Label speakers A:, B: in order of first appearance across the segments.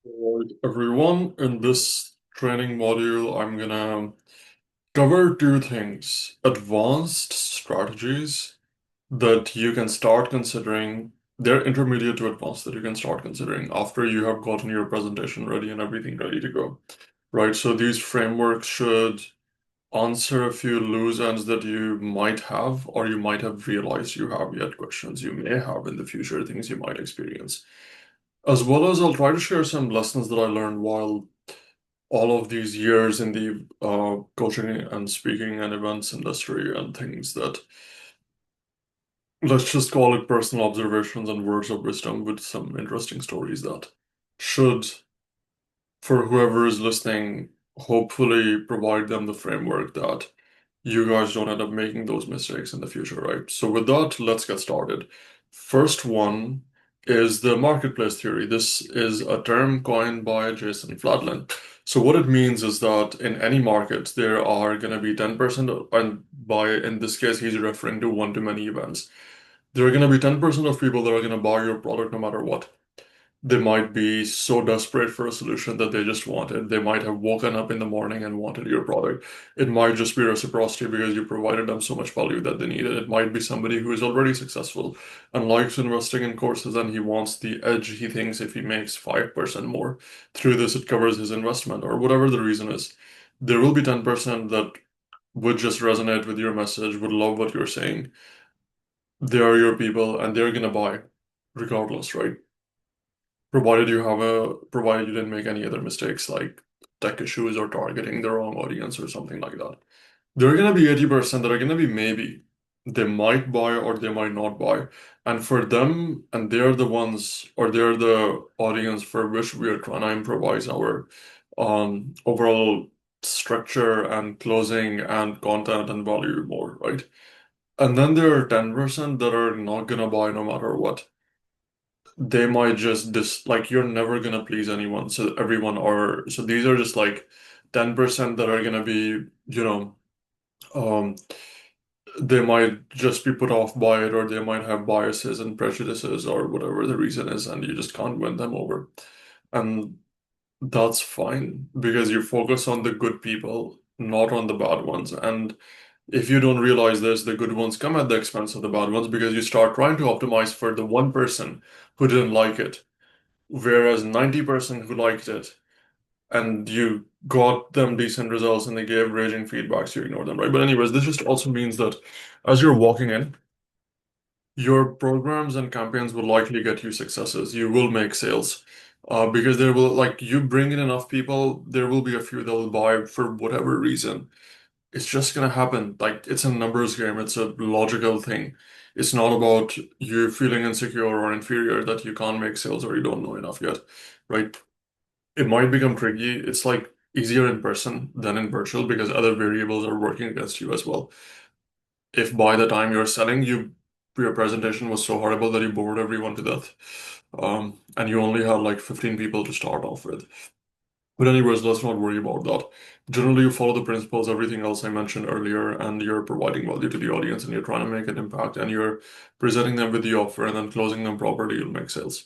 A: Alright, everyone, in this training module, I'm gonna cover two things. Advanced strategies that you can start considering. They're intermediate to advanced that you can start considering after you have gotten your presentation ready and everything ready to go. Right, so these frameworks should answer a few loose ends that you might have or you might have realized you have yet, questions you may have in the future, things you might experience. As well as I'll try to share some lessons that I learned while all of these years in the coaching and speaking and events industry and things that, let's just call it personal observations and words of wisdom with some interesting stories that should, for whoever is listening, hopefully provide them the framework that you guys don't end up making those mistakes in the future, right? So with that, let's get started. First one is the marketplace theory. This is a term coined by Jason Fladlin. So what it means is that in any market, there are going to be 10%, and by in this case, he's referring to one-to-many events. There are going to be 10% of people that are going to buy your product no matter what. They might be so desperate for a solution that they just want it. They might have woken up in the morning and wanted your product. It might just be reciprocity because you provided them so much value that they need it. It might be somebody who is already successful and likes investing in courses and he wants the edge. He thinks if he makes 5% more through this, it covers his investment or whatever the reason is. There will be 10% that would just resonate with your message, would love what you're saying. They are your people and they're going to buy regardless, right? Provided you didn't make any other mistakes like tech issues or targeting the wrong audience or something like that. There are gonna be 80% that are gonna be maybe. They might buy or they might not buy. And for them, and they're the ones or they're the audience for which we are trying to improvise our overall structure and closing and content and value more, right? And then there are 10% that are not gonna buy no matter what. They might just like you're never gonna please anyone. So everyone are so these are just like 10% that are gonna be, um they might just be put off by it or they might have biases and prejudices or whatever the reason is, and you just can't win them over. And that's fine because you focus on the good people, not on the bad ones. And if you don't realize this, the good ones come at the expense of the bad ones because you start trying to optimize for the 1% who didn't like it, whereas 90% who liked it and you got them decent results and they gave raging feedbacks, you ignore them, right? But anyways, this just also means that as you're walking in, your programs and campaigns will likely get you successes. You will make sales. Because there will, like, you bring in enough people, there will be a few that will buy for whatever reason. It's just gonna happen. Like, it's a numbers game, it's a logical thing. It's not about you feeling insecure or inferior that you can't make sales or you don't know enough yet, right? It might become tricky. It's like easier in person than in virtual because other variables are working against you as well. If by the time you're selling, your presentation was so horrible that you bored everyone to death, and you only had like 15 people to start off with. But anyways, let's not worry about that. Generally, you follow the principles, everything else I mentioned earlier, and you're providing value to the audience, and you're trying to make an impact, and you're presenting them with the offer, and then closing them properly, you'll make sales.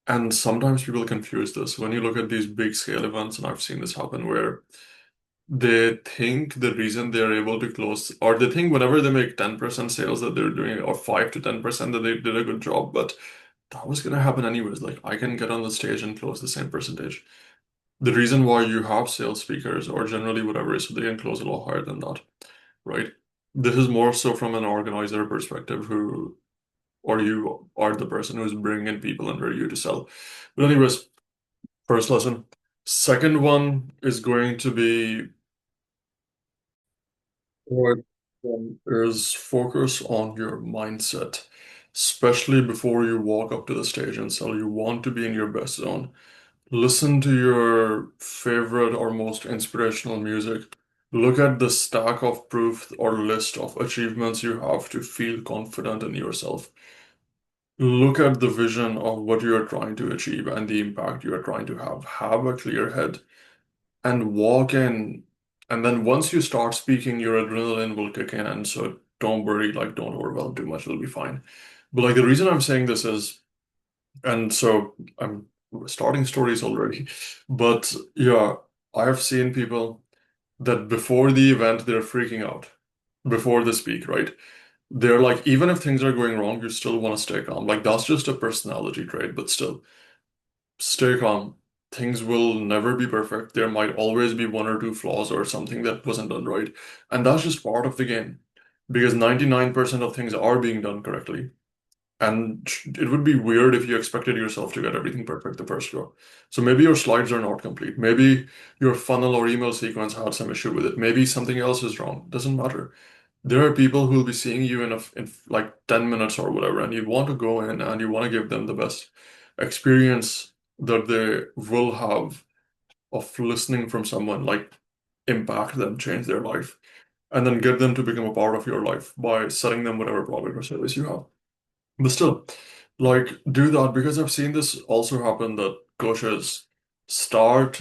A: And sometimes people confuse this. When you look at these big scale events, and I've seen this happen where they think the reason they're able to close, or they think whenever they make 10% sales that they're doing, or 5 to 10% that they did a good job, but that was going to happen anyways. Like I can get on the stage and close the same percentage. The reason why you have sales speakers or generally whatever is so they can close a lot higher than that, right? This is more so from an organizer perspective who, or you are the person who's bringing in people under you to sell. But anyways, first lesson. Second one is going to be what is focus on your mindset, especially before you walk up to the stage and sell. You want to be in your best zone. Listen to your favorite or most inspirational music. Look at the stack of proof or list of achievements you have to feel confident in yourself. Look at the vision of what you are trying to achieve and the impact you are trying to have. Have a clear head and walk in. And then once you start speaking, your adrenaline will kick in. And so don't worry, like don't overwhelm too much, it'll be fine. But like the reason I'm saying this is And so I'm starting stories already. But yeah, I have seen people that before the event, they're freaking out before they speak, right? They're like, even if things are going wrong, you still want to stay calm. Like, that's just a personality trait, but still, stay calm. Things will never be perfect. There might always be one or two flaws or something that wasn't done right. And that's just part of the game because 99% of things are being done correctly. And it would be weird if you expected yourself to get everything perfect the first go. So maybe your slides are not complete. Maybe your funnel or email sequence had some issue with it. Maybe something else is wrong. Doesn't matter. There are people who will be seeing you in like 10 minutes or whatever, and you want to go in and you want to give them the best experience that they will have of listening from someone, like impact them, change their life, and then get them to become a part of your life by selling them whatever product or service you have. But still, like, do that because I've seen this also happen that coaches start,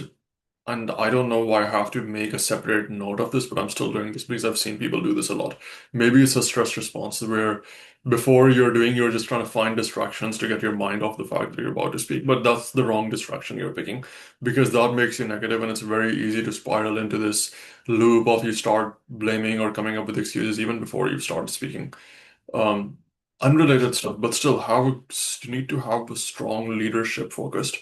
A: and I don't know why I have to make a separate note of this, but I'm still doing this because I've seen people do this a lot. Maybe it's a stress response where before you're doing, you're just trying to find distractions to get your mind off the fact that you're about to speak, but that's the wrong distraction you're picking because that makes you negative and it's very easy to spiral into this loop of you start blaming or coming up with excuses even before you start speaking. um, Unrelated stuff, but still have you need to have a strong leadership focused,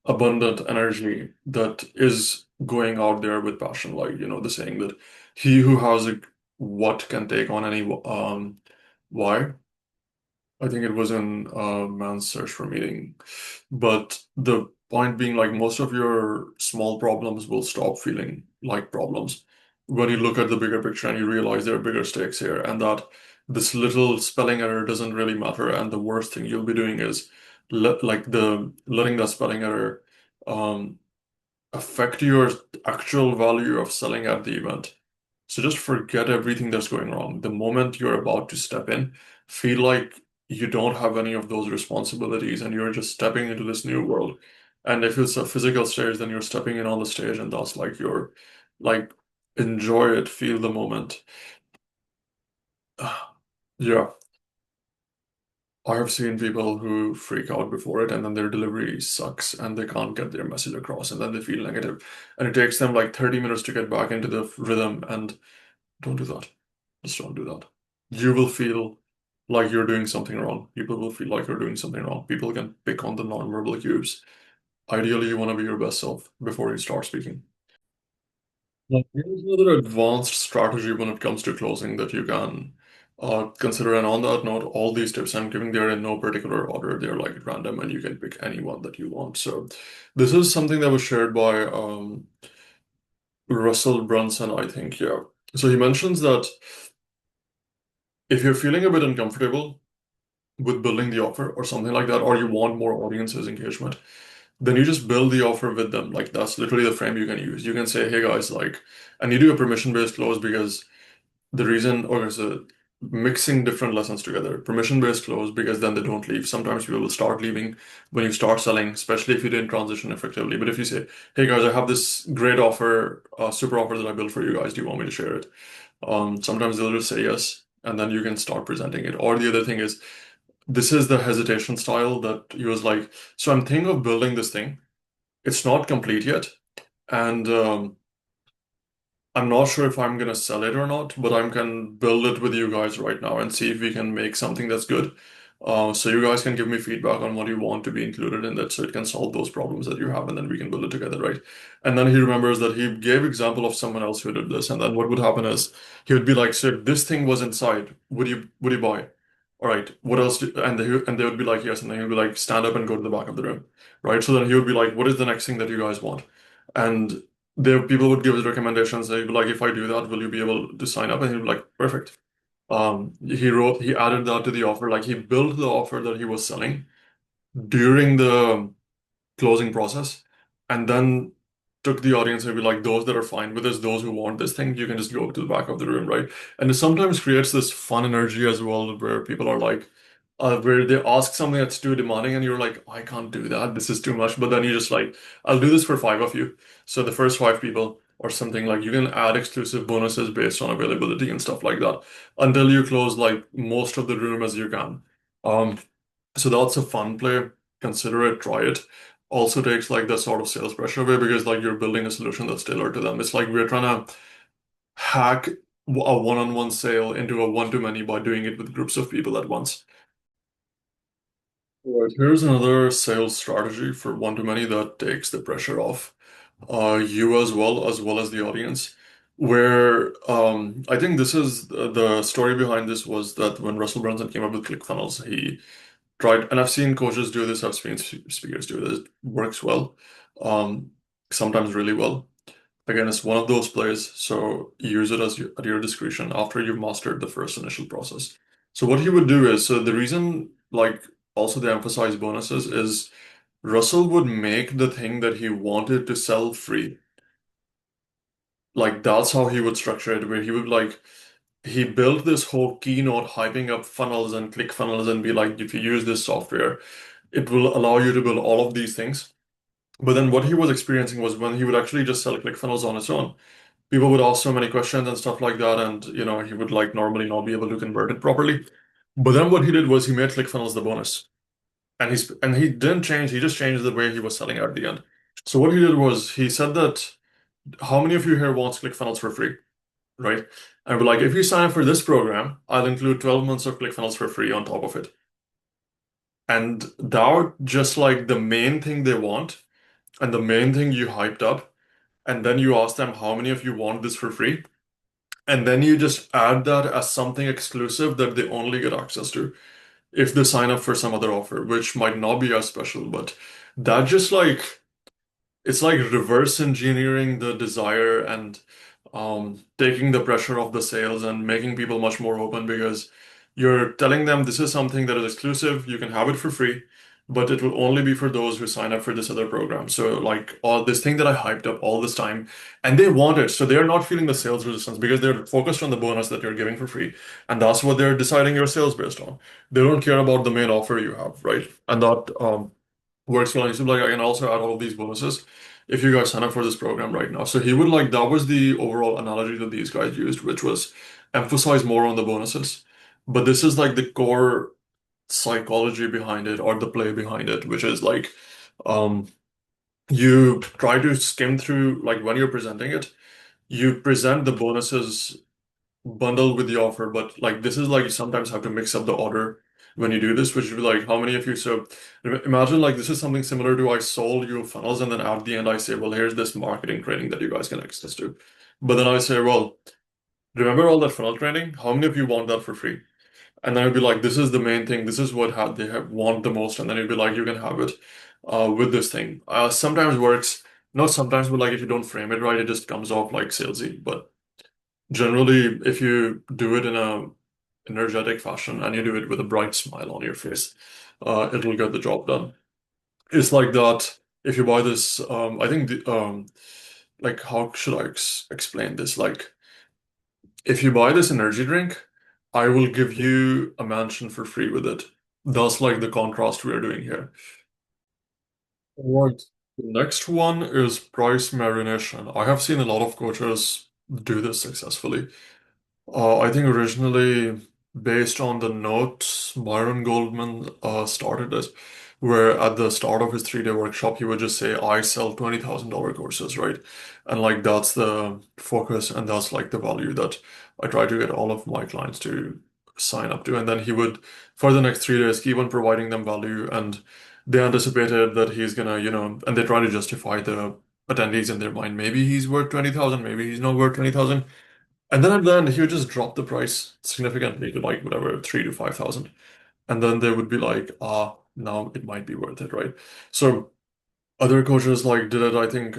A: abundant energy that is going out there with passion. Like, the saying that he who has a what can take on any why. I think it was in Man's Search for Meaning. But the point being, like, most of your small problems will stop feeling like problems when you look at the bigger picture and you realize there are bigger stakes here, and that this little spelling error doesn't really matter. And the worst thing you'll be doing is letting that spelling error um, affect your actual value of selling at the event. So just forget everything that's going wrong. The moment you're about to step in, feel like you don't have any of those responsibilities and you're just stepping into this new world. And if it's a physical stage, then you're stepping in on the stage and that's like like enjoy it, feel the moment. Yeah, I have seen people who freak out before it and then their delivery sucks and they can't get their message across and then they feel negative. And it takes them like 30 minutes to get back into the rhythm and don't do that. Just don't do that. You will feel like you're doing something wrong. People will feel like you're doing something wrong. People can pick on the nonverbal cues. Ideally, you want to be your best self before you start speaking. Like, here's another advanced strategy when it comes to closing that you can consider. And on that note, all these tips I'm giving, they're in no particular order. They're like random, and you can pick any one that you want. So, this is something that was shared by Russell Brunson, I think. Yeah. So he mentions that if you're feeling a bit uncomfortable with building the offer or something like that, or you want more audiences engagement, then you just build the offer with them. Like, that's literally the frame you can use. You can say, hey guys, like, and you do a permission-based close because the reason, or is a mixing different lessons together. Permission-based close because then they don't leave. Sometimes people will start leaving when you start selling, especially if you didn't transition effectively. But if you say, hey guys, I have this great offer, super offer that I built for you guys, do you want me to share it? Sometimes they'll just say yes, and then you can start presenting it. Or the other thing is, this is the hesitation style that he was like, so I'm thinking of building this thing. It's not complete yet. And I'm not sure if I'm gonna sell it or not, but I can build it with you guys right now and see if we can make something that's good. So you guys can give me feedback on what you want to be included in that, so it can solve those problems that you have, and then we can build it together, right? And then he remembers that he gave example of someone else who did this, and then what would happen is he would be like, "So if this thing was inside, would you buy? All right, what else?" And they would be like, "Yes," and then he would be like, "Stand up and go to the back of the room," right? So then he would be like, "What is the next thing that you guys want?" And there people would give us recommendations. They'd be like, if I do that, will you be able to sign up? And he'd be like, perfect. He added that to the offer. Like, he built the offer that he was selling during the closing process, and then took the audience and be like, those that are fine with this, those who want this thing, you can just go to the back of the room, right? And it sometimes creates this fun energy as well, where people are like, where they ask something that's too demanding, and you're like, I can't do that. This is too much. But then you just like, I'll do this for five of you. So the first five people or something, like, you can add exclusive bonuses based on availability and stuff like that until you close like most of the room as you can. Um, so that's a fun play. consider it, try it, also takes like the sort of sales pressure away because like you're building a solution that's tailored to them. It's like we're trying to hack a one-on-one sale into a one-to-many by doing it with groups of people at once. Right. Here's another sales strategy for one-to-many that takes the pressure off you as well as the audience. Where I think this is the story behind this was that when Russell Brunson came up with ClickFunnels, he tried, and I've seen coaches do this, I've seen speakers do this. It works well, um, sometimes really well. Again, it's one of those plays, so use it as at your discretion after you've mastered the first initial process. So what he would do is, so the reason, like, also the emphasize bonuses is Russell would make the thing that he wanted to sell free. Like, that's how he would structure it, where he would like, he built this whole keynote hyping up funnels and click funnels and be like, if you use this software, it will allow you to build all of these things. But then what he was experiencing was when he would actually just sell ClickFunnels on its own, people would ask so many questions and stuff like that, and he would like normally not be able to convert it properly. But then what he did was he made ClickFunnels the bonus, and he didn't change. He just changed the way he was selling at the end. So what he did was he said that how many of you here wants ClickFunnels for free, right? And we're like, if you sign up for this program, I'll include 12 months of ClickFunnels for free on top of it. And that just like the main thing they want and the main thing you hyped up, and then you ask them how many of you want this for free. And then you just add that as something exclusive that they only get access to if they sign up for some other offer, which might not be as special, but that just like it's like reverse engineering the desire and taking the pressure off the sales and making people much more open because you're telling them this is something that is exclusive, you can have it for free, but it will only be for those who sign up for this other program. So like all this thing that I hyped up all this time, and they want it, so they're not feeling the sales resistance because they're focused on the bonus that you're giving for free, and that's what they're deciding your sales based on. They don't care about the main offer you have, right? And that works well. He's like, I can also add all of these bonuses if you guys sign up for this program right now. So he would like that was the overall analogy that these guys used, which was emphasize more on the bonuses. But this is like the core psychology behind it or the play behind it, which is like um you try to skim through like when you're presenting it, you present the bonuses bundled with the offer, but like this is like you sometimes have to mix up the order when you do this, which would be like how many of you. So imagine like this is something similar to I sold you funnels, and then at the end I say, well, here's this marketing training that you guys can access to. But then I say, well, remember all that funnel training? How many of you want that for free? And then it'd be like, this is the main thing. This is what they have want the most, and then it'd be like, you can have it with this thing. Sometimes works, not sometimes, but like if you don't frame it right, it just comes off like salesy. But generally, if you do it in a energetic fashion and you do it with a bright smile on your face, it'll get the job done. It's like that. If you buy this, I think like how should I explain this? Like if you buy this energy drink, I will give you a mansion for free with it. That's like the contrast we are doing here. Right. The next one is price marination. I have seen a lot of coaches do this successfully. I think originally based on the notes, Byron Goldman started it, where at the start of his 3-day workshop, he would just say, I sell $20,000 courses, right? And like that's the focus and that's like the value that I try to get all of my clients to sign up to. And then he would, for the next 3 days, keep on providing them value. And they anticipated that he's gonna, and they try to justify the attendees in their mind. Maybe he's worth 20,000, maybe he's not worth 20,000. And then at the end, he would just drop the price significantly to like whatever, 3 to 5,000. And then they would be like, now it might be worth it, right? So other coaches like did it, I think,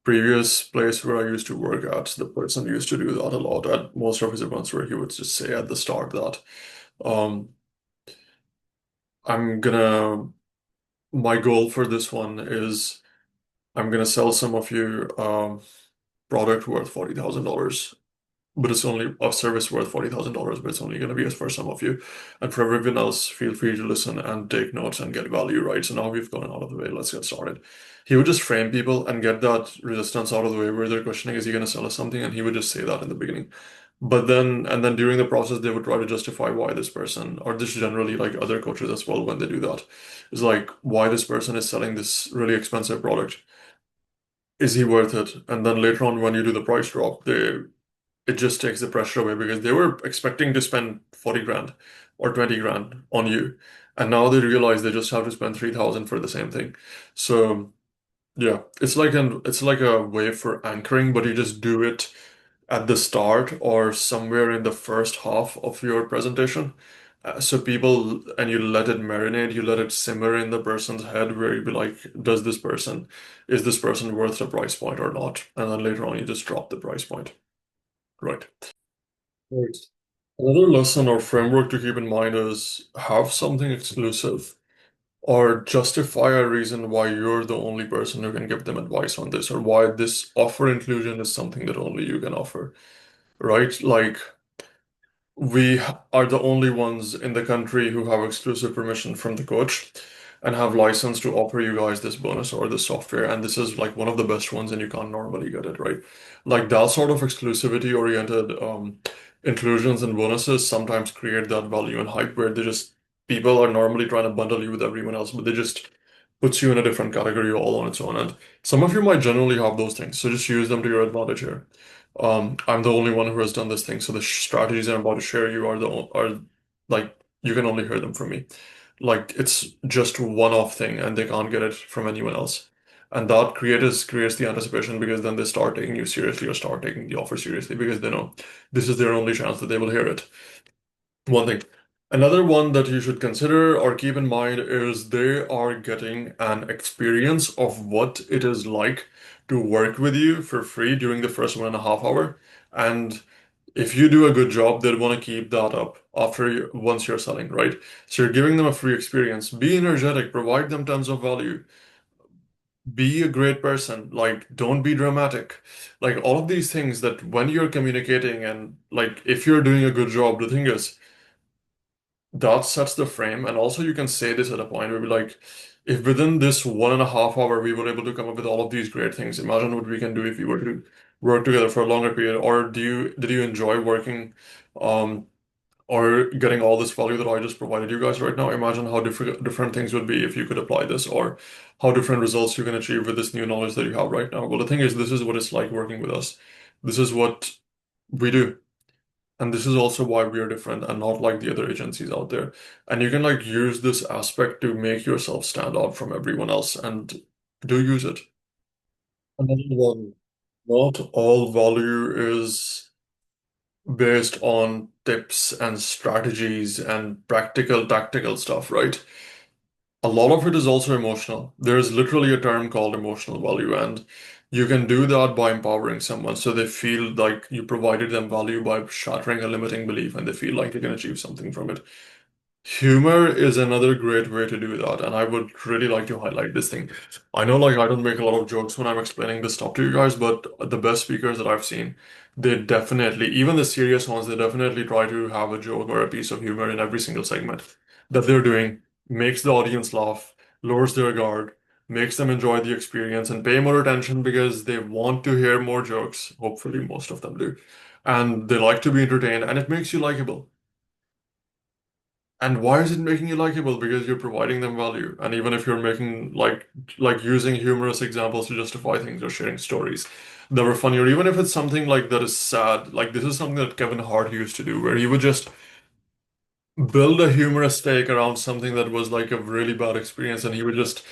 A: previous place where I used to work at, the person used to do that a lot at most of his events where he would just say at the start that, um, I'm gonna, my goal for this one is I'm gonna sell some of you product worth $40,000. But it's only a service worth $40,000, but it's only going to be for some of you. And for everyone else, feel free to listen and take notes and get value, right? So now we've gone out of the way. Let's get started. He would just frame people and get that resistance out of the way where they're questioning, is he going to sell us something? And he would just say that in the beginning. And then during the process, they would try to justify why this person, or this generally like other coaches as well, when they do that, is like why this person is selling this really expensive product. Is he worth it? And then later on, when you do the price drop, it just takes the pressure away because they were expecting to spend 40 grand or 20 grand on you. And now they realize they just have to spend 3,000 for the same thing. So yeah, it's like a way for anchoring, but you just do it at the start or somewhere in the first half of your presentation. So people, and you let it marinate, you let it simmer in the person's head where you be like, is this person worth the price point or not? And then later on, you just drop the price point. Right. Right. Another lesson or framework to keep in mind is have something exclusive or justify a reason why you're the only person who can give them advice on this or why this offer inclusion is something that only you can offer, right? Like we are the only ones in the country who have exclusive permission from the coach and have license to offer you guys this bonus or this software. And this is like one of the best ones, and you can't normally get it, right? Like that sort of exclusivity oriented inclusions and bonuses sometimes create that value and hype where they just people are normally trying to bundle you with everyone else, but they just puts you in a different category all on its own. And some of you might generally have those things, so just use them to your advantage here. I'm the only one who has done this thing, so the strategies I'm about to share you are like you can only hear them from me. Like it's just one-off thing, and they can't get it from anyone else. And that creates the anticipation because then they start taking you seriously or start taking the offer seriously because they know this is their only chance that they will hear it. One thing. Another one that you should consider or keep in mind is they are getting an experience of what it is like to work with you for free during the first 1.5 hour. And if you do a good job, they'll want to keep that up once you're selling, right? So you're giving them a free experience. Be energetic, provide them tons of value. Be a great person. Like, don't be dramatic. Like all of these things that when you're communicating and like if you're doing a good job, the thing is that sets the frame. And also, you can say this at a point where, like, if within this 1.5 hour we were able to come up with all of these great things, imagine what we can do if we were to work together for a longer period. Or did you enjoy working, um, or getting all this value that I just provided you guys right now? Imagine how different things would be if you could apply this, or how different results you can achieve with this new knowledge that you have right now. Well, the thing is, this is what it's like working with us. This is what we do. And this is also why we are different and not like the other agencies out there. And you can like use this aspect to make yourself stand out from everyone else and do use it. Another one, not all value is based on tips and strategies and practical tactical stuff, right? A lot of it is also emotional. There's literally a term called emotional value, and you can do that by empowering someone so they feel like you provided them value by shattering a limiting belief and they feel like they can achieve something from it. Humor is another great way to do that, and I would really like to highlight this thing. I know, like, I don't make a lot of jokes when I'm explaining this stuff to you guys, but the best speakers that I've seen, they definitely, even the serious ones, they definitely try to have a joke or a piece of humor in every single segment that they're doing, makes the audience laugh, lowers their guard, makes them enjoy the experience and pay more attention because they want to hear more jokes. Hopefully, most of them do. And they like to be entertained, and it makes you likable. And why is it making you likable? Because you're providing them value. And even if you're making like using humorous examples to justify things or sharing stories that were funny, or even if it's something like that is sad, like this is something that Kevin Hart used to do, where he would just build a humorous take around something that was like a really bad experience, and he would just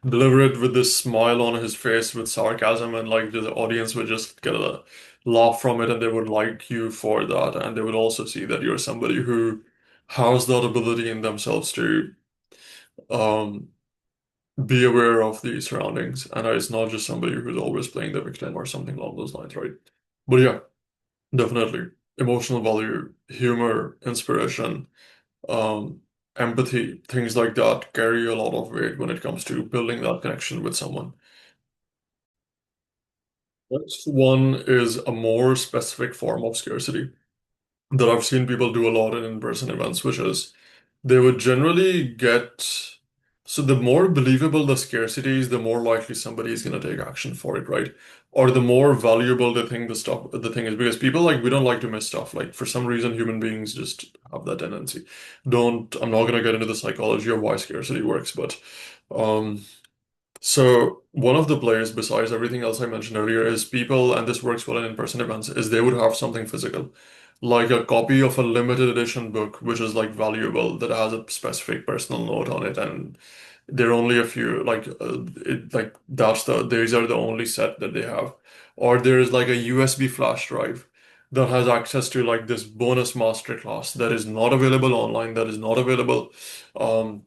A: deliver it with this smile on his face with sarcasm, and like the audience would just get a laugh from it, and they would like you for that, and they would also see that you're somebody who has that ability in themselves to um be aware of the surroundings, and it's not just somebody who's always playing the victim or something along those lines, right? But yeah, definitely emotional value, humor, inspiration, um, empathy, things like that carry a lot of weight when it comes to building that connection with someone. Next one is a more specific form of scarcity that I've seen people do a lot in in-person events, which is they would generally get. So the more believable the scarcity is, the more likely somebody is going to take action for it, right? Or the more valuable the thing is, because people like we don't like to miss stuff. Like for some reason, human beings just have that tendency. Don't I'm not going to get into the psychology of why scarcity works, but um, so one of the players, besides everything else I mentioned earlier, is people, and this works well in in-person events, is they would have something physical, like a copy of a limited edition book, which is like valuable, that has a specific personal note on it, and there are only a few, like these are the only set that they have. Or there is like a USB flash drive that has access to like this bonus masterclass that is not available online, that is not available. Um,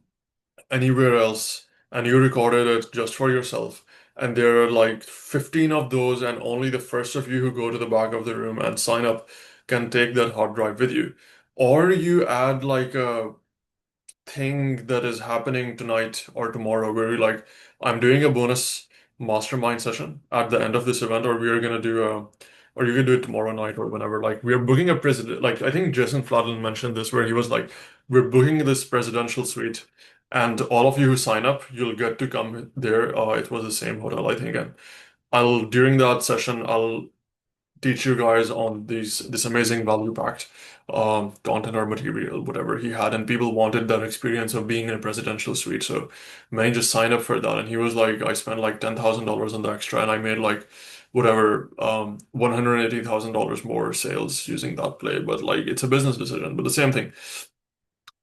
A: Anywhere else, and you recorded it just for yourself. And there are like 15 of those, and only the first of you who go to the back of the room and sign up can take that hard drive with you. Or you add like a thing that is happening tonight or tomorrow where you're like, I'm doing a bonus mastermind session at the end of this event, or we are gonna do a, or you can do it tomorrow night or whenever. Like we are booking a president. Like I think Jason Fladlin mentioned this, where he was like, we're booking this presidential suite, and all of you who sign up, you'll get to come there. It was the same hotel, I think, and I'll during that session, I'll teach you guys on this amazing value packed content or material, whatever he had, and people wanted that experience of being in a presidential suite. So man just signed up for that, and he was like, I spent like $10,000 on the extra, and I made like whatever $180,000 more sales using that play. But like it's a business decision, but the same thing.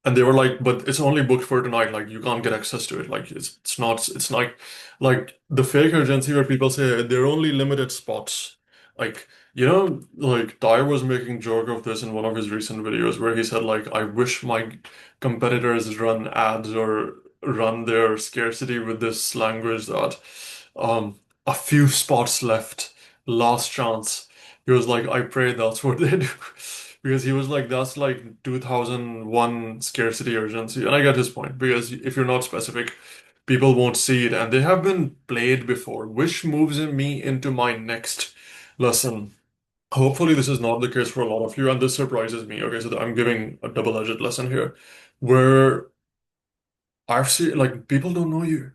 A: And they were like, but it's only booked for tonight. Like you can't get access to it. Like it's not it's like the fake urgency where people say there are only limited spots. Like like Ty was making joke of this in one of his recent videos where he said like I wish my competitors run ads or run their scarcity with this language that a few spots left, last chance. He was like, I pray that's what they do. Because he was like, that's like 2001 scarcity urgency. And I get his point, because if you're not specific, people won't see it. And they have been played before, which moves me into my next lesson. Hopefully, this is not the case for a lot of you, and this surprises me. Okay, so I'm giving a double-edged lesson here, where I've seen like people don't know you.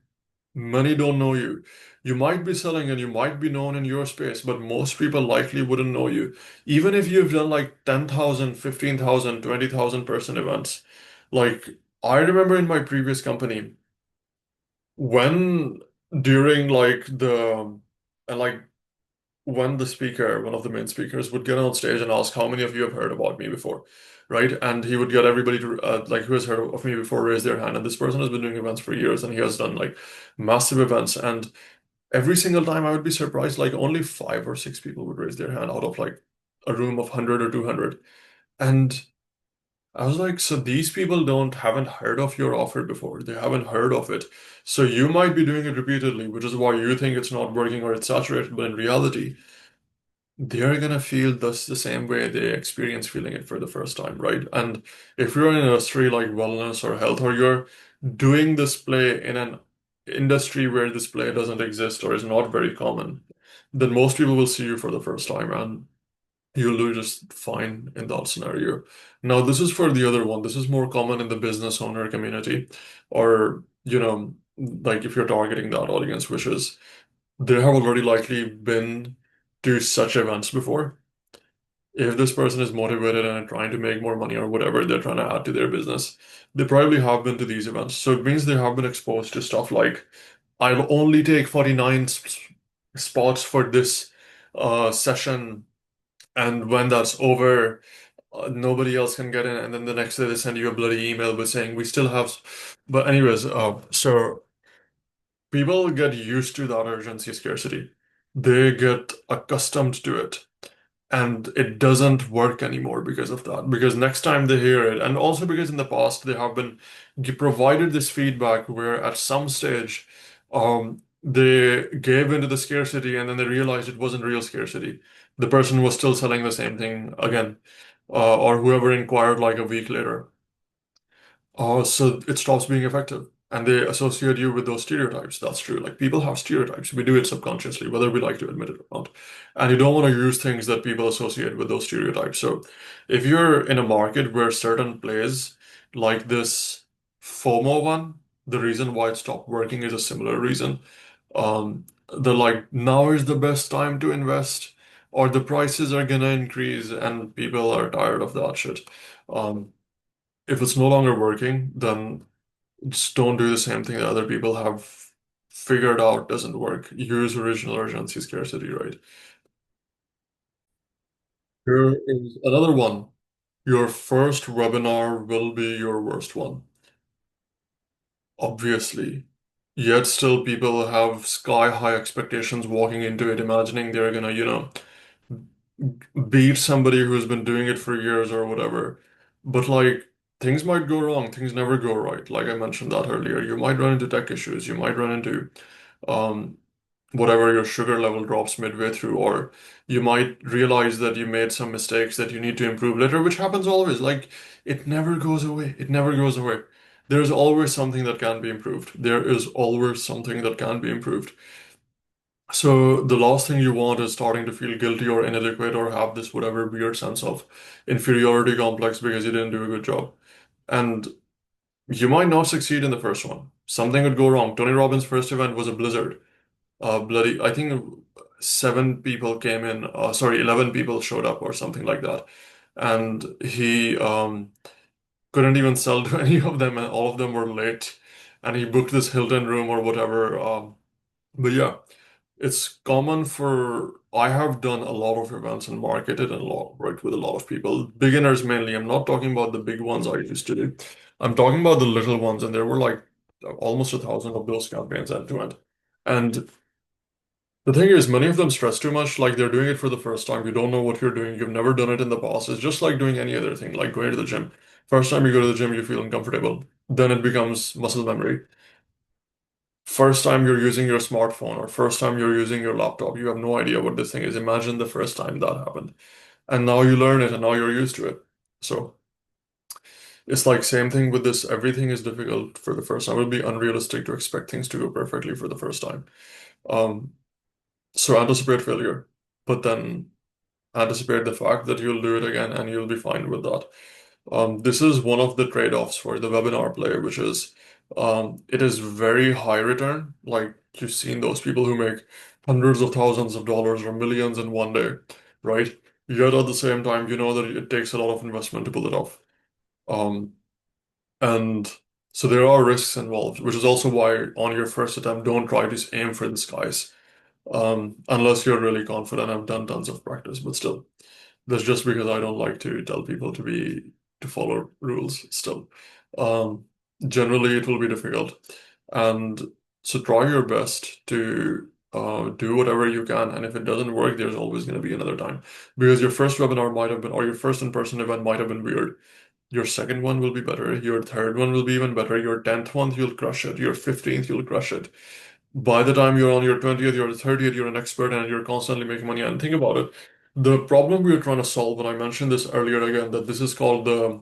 A: Many don't know you. You might be selling and you might be known in your space, but most people likely wouldn't know you. Even if you've done like 10,000, 15,000, 20,000 person events. Like I remember in my previous company, when during like the and like when the speaker, one of the main speakers, would get on stage and ask how many of you have heard about me before, right? And he would get everybody to like who has heard of me before raise their hand. And this person has been doing events for years, and he has done like massive events. And every single time I would be surprised, like only five or six people would raise their hand out of like a room of 100 or 200. And I was like, so these people don't haven't heard of your offer before. They haven't heard of it. So you might be doing it repeatedly, which is why you think it's not working or it's saturated. But in reality, they're gonna feel this the same way they experience feeling it for the first time, right? And if you're in an industry like wellness or health, or you're doing display in an industry where display doesn't exist or is not very common, then most people will see you for the first time, and you'll do just fine in that scenario. Now, this is for the other one. This is more common in the business owner community, or like if you're targeting that audience, which is they have already likely been to such events before. If this person is motivated and trying to make more money or whatever they're trying to add to their business, they probably have been to these events. So it means they have been exposed to stuff like, I'll only take 49 spots for this session, and when that's over, nobody else can get in. And then the next day they send you a bloody email with saying, we still have. But, anyways, so people get used to that urgency scarcity. They get accustomed to it. And it doesn't work anymore because of that. Because next time they hear it, and also because in the past they have been provided this feedback where at some stage they gave into the scarcity and then they realized it wasn't real scarcity. The person was still selling the same thing again, or whoever inquired like a week later. So it stops being effective. And they associate you with those stereotypes. That's true. Like people have stereotypes. We do it subconsciously, whether we like to admit it or not. And you don't want to use things that people associate with those stereotypes. So if you're in a market where certain plays like this FOMO one, the reason why it stopped working is a similar reason. They're like, now is the best time to invest, or the prices are gonna increase, and people are tired of that shit. Um, if it's no longer working, then just don't do the same thing that other people have figured out doesn't work. Use original urgency scarcity, right? Here is another one. Your first webinar will be your worst one, obviously. Yet still people have sky high expectations walking into it, imagining they're gonna, beat somebody who's been doing it for years or whatever. But like things might go wrong, things never go right. Like I mentioned that earlier. You might run into tech issues, you might run into um whatever your sugar level drops midway through, or you might realize that you made some mistakes that you need to improve later, which happens always. Like it never goes away. It never goes away. There's always something that can be improved. There is always something that can be improved. So the last thing you want is starting to feel guilty or inadequate or have this whatever weird sense of inferiority complex because you didn't do a good job. And you might not succeed in the first one. Something could go wrong. Tony Robbins' first event was a blizzard. I think 7 people came in, sorry, 11 people showed up or something like that. And he couldn't even sell to any of them, and all of them were late. And he booked this Hilton room or whatever. But yeah, it's common for, I have done a lot of events and marketed and a lot, worked with a lot of people, beginners mainly. I'm not talking about the big ones I used to do. I'm talking about the little ones, and there were like almost 1,000 of those campaigns end to end. And the thing is, many of them stress too much, like they're doing it for the first time. You don't know what you're doing. You've never done it in the past. It's just like doing any other thing, like going to the gym. First time you go to the gym, you feel uncomfortable. Then it becomes muscle memory. First time you're using your smartphone or first time you're using your laptop, you have no idea what this thing is. Imagine the first time that happened. And now you learn it and now you're used to it. So it's like same thing with this. Everything is difficult for the first time. It would be unrealistic to expect things to go perfectly for the first time. Um, so anticipate failure, but then anticipate the fact that you'll do it again and you'll be fine with that. This is one of the trade-offs for the webinar player, which is it is very high return. Like you've seen those people who make hundreds of thousands of dollars or millions in one day, right? Yet at the same time, you know that it takes a lot of investment to pull it off. Um, and so there are risks involved, which is also why on your first attempt, don't try to aim for the skies. Unless you're really confident. I've done tons of practice, but still. That's just because I don't like to tell people to follow rules still. Um, Generally, it will be difficult. And so try your best to do whatever you can. And if it doesn't work, there's always going to be another time. Because your first webinar might have been, or your first in-person event might have been weird. Your second one will be better. Your third one will be even better. Your 10th one, you'll crush it. Your 15th, you'll crush it. By the time you're on your 20th, your 30th, you're an expert and you're constantly making money. And think about it. The problem we are trying to solve, and I mentioned this earlier again, that this is called the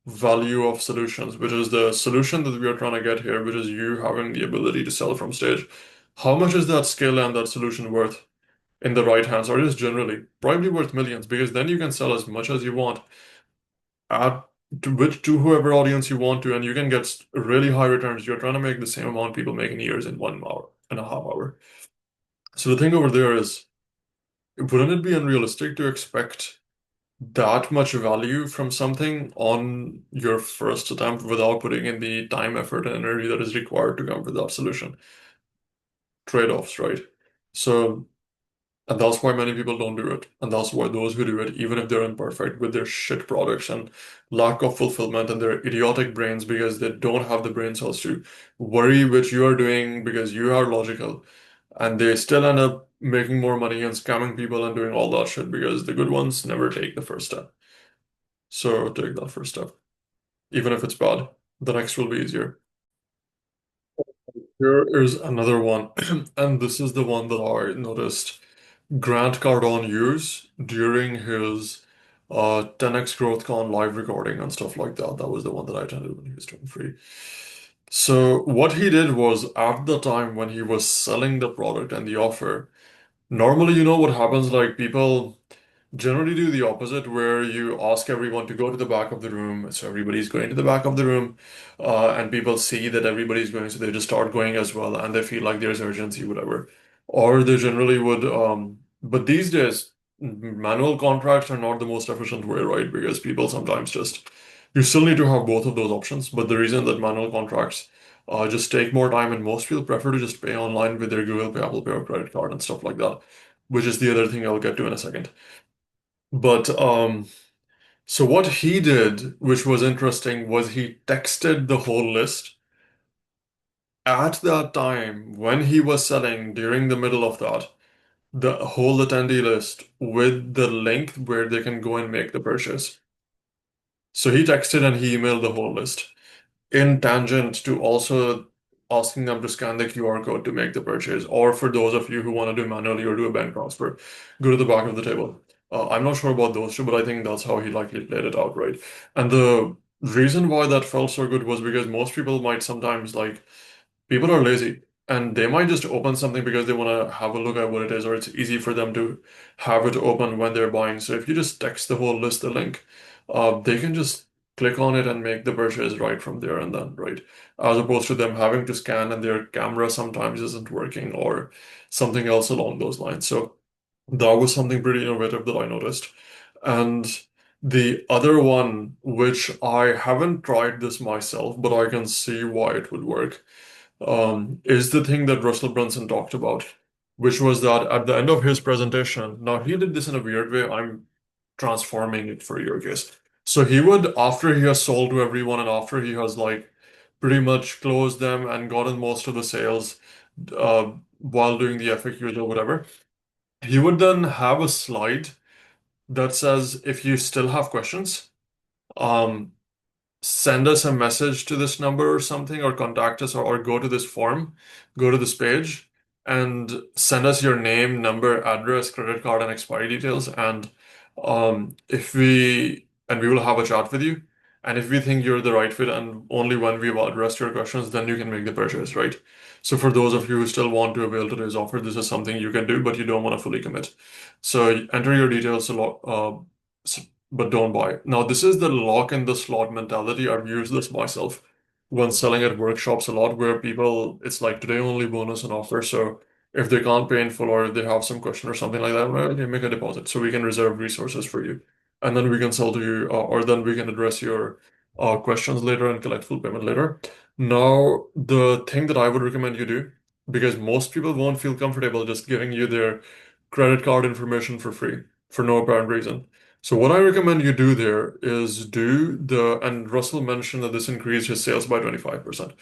A: value of solutions, which is the solution that we are trying to get here, which is you having the ability to sell from stage. How much is that skill and that solution worth in the right hands, or just generally? Probably worth millions, because then you can sell as much as you want at to whoever audience you want to, and you can get really high returns. You're trying to make the same amount people make in years in 1 hour and a half hour. So the thing over there is, wouldn't it be unrealistic to expect that much value from something on your first attempt without putting in the time, effort, and energy that is required to come with that solution? Trade-offs, right? So, and that's why many people don't do it. And that's why those who do it, even if they're imperfect with their shit products and lack of fulfillment and their idiotic brains because they don't have the brain cells to worry which you are doing because you are logical, and they still end up making more money and scamming people and doing all that shit because the good ones never take the first step. So take that first step. Even if it's bad, the next will be easier. Here is another one, and this is the one that I noticed Grant Cardone use during his 10x GrowthCon live recording and stuff like that. That was the one that I attended when he was doing free. So what he did was at the time when he was selling the product and the offer, normally you know what happens, like people generally do the opposite, where you ask everyone to go to the back of the room. So everybody's going to the back of the room, and people see that everybody's going, so they just start going as well, and they feel like there's urgency, whatever. Or they generally would, but these days, manual contracts are not the most efficient way, right? Because people sometimes just, you still need to have both of those options. But the reason that manual contracts just take more time, and most people prefer to just pay online with their Google Pay, Apple Pay, or credit card and stuff like that, which is the other thing I'll get to in a second. But so what he did, which was interesting, was he texted the whole list at that time when he was selling during the middle of that, the whole attendee list with the link where they can go and make the purchase. So he texted and he emailed the whole list in tangent to also asking them to scan the QR code to make the purchase. Or for those of you who want to do manually or do a bank transfer, go to the back of the table. I'm not sure about those two, but I think that's how he likely played it out, right? And the reason why that felt so good was because most people might sometimes like, people are lazy and they might just open something because they want to have a look at what it is, or it's easy for them to have it open when they're buying. So if you just text the whole list, the link, they can just click on it and make the purchase right from there and then, right? As opposed to them having to scan and their camera sometimes isn't working or something else along those lines. So that was something pretty innovative that I noticed. And the other one, which I haven't tried this myself, but I can see why it would work, is the thing that Russell Brunson talked about, which was that at the end of his presentation, now he did this in a weird way. I'm transforming it for your case. So he would, after he has sold to everyone and after he has like pretty much closed them and gotten most of the sales while doing the FAQs or whatever, he would then have a slide that says, if you still have questions, um, send us a message to this number or something, or contact us, or go to this form, go to this page, and send us your name, number, address, credit card, and expiry details. And if we and we will have a chat with you. And if we think you're the right fit, and only when we've addressed your questions, then you can make the purchase, right? So for those of you who still want to avail today's offer, this is something you can do, but you don't want to fully commit. So enter your details a lot, but don't buy. Now, this is the lock in the slot mentality. I've used this myself when selling at workshops a lot, where people, it's like today only bonus and offer. So if they can't pay in full or if they have some question or something like that, well, they make a deposit. So we can reserve resources for you. And then we can sell to you, or then we can address your questions later and collect full payment later. Now, the thing that I would recommend you do, because most people won't feel comfortable just giving you their credit card information for free for no apparent reason. So what I recommend you do there is and Russell mentioned that this increased his sales by 25%.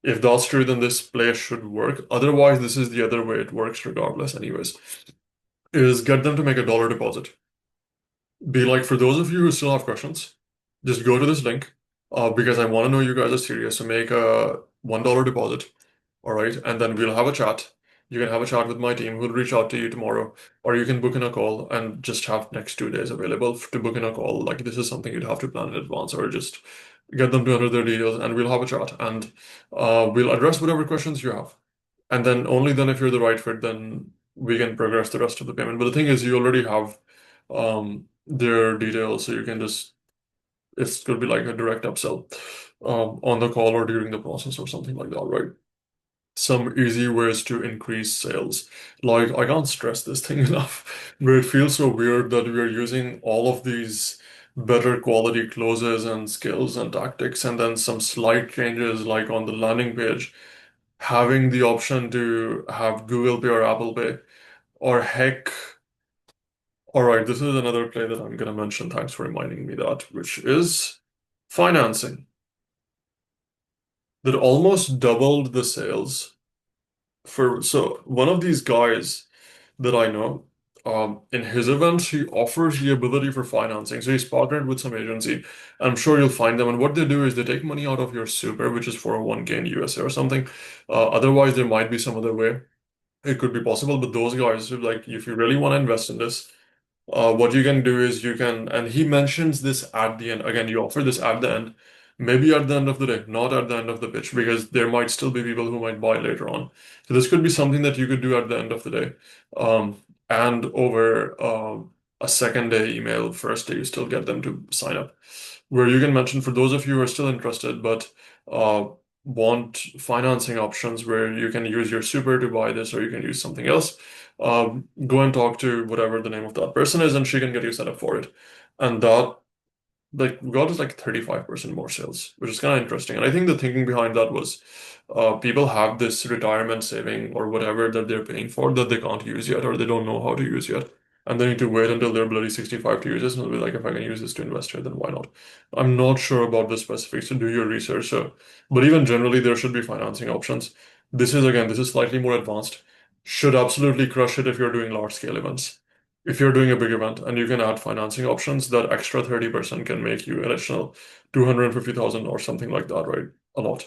A: If that's true, then this place should work. Otherwise, this is the other way it works regardless anyways, is get them to make a dollar deposit. Be like, for those of you who still have questions, just go to this link, because I want to know you guys are serious. So make a $1 deposit. All right. And then we'll have a chat. You can have a chat with my team who'll reach out to you tomorrow, or you can book in a call and just have next 2 days available to book in a call. Like, this is something you'd have to plan in advance, or just get them to enter their details and we'll have a chat and we'll address whatever questions you have. And then only then, if you're the right fit, then we can progress the rest of the payment. But the thing is, you already have their details, so you can just, it's going to be like a direct upsell on the call or during the process or something like that, right? Some easy ways to increase sales. Like, I can't stress this thing enough, but it feels so weird that we are using all of these better quality closes and skills and tactics, and then some slight changes, like on the landing page, having the option to have Google Pay or Apple Pay, or heck, all right, this is another play that I'm going to mention. Thanks for reminding me that, which is financing, that almost doubled the sales for. So one of these guys that I know, in his events, he offers the ability for financing. So he's partnered with some agency. I'm sure you'll find them. And what they do is they take money out of your super, which is 401k in USA or something. Otherwise, there might be some other way it could be possible. But those guys, like, if you really want to invest in this, what you can do is you can, and he mentions this at the end. Again, you offer this at the end, maybe at the end of the day, not at the end of the pitch, because there might still be people who might buy later on. So this could be something that you could do at the end of the day. And over. a second day email, first day you still get them to sign up. Where you can mention for those of you who are still interested but uh, want financing options where you can use your super to buy this or you can use something else, go and talk to whatever the name of that person is and she can get you set up for it. And that like we got is like 35% more sales, which is kind of interesting. And I think the thinking behind that was people have this retirement saving or whatever that they're paying for that they can't use yet or they don't know how to use yet. And they need to wait until they're bloody 65 to use this. And they'll be like, if I can use this to invest here, then why not? I'm not sure about the specifics, so do your research. So, but even generally, there should be financing options. This is slightly more advanced. Should absolutely crush it if you're doing large scale events. If you're doing a big event and you can add financing options, that extra 30% can make you additional 250,000 or something like that, right? A lot.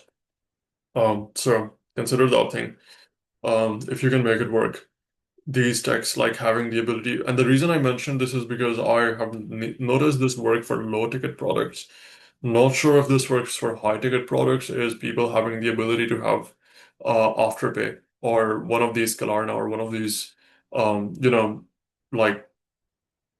A: So consider that thing. If you can make it work, these techs like having the ability, and the reason I mentioned this is because I have noticed this work for low ticket products. Not sure if this works for high ticket products, is people having the ability to have afterpay or one of these Klarna or one of these like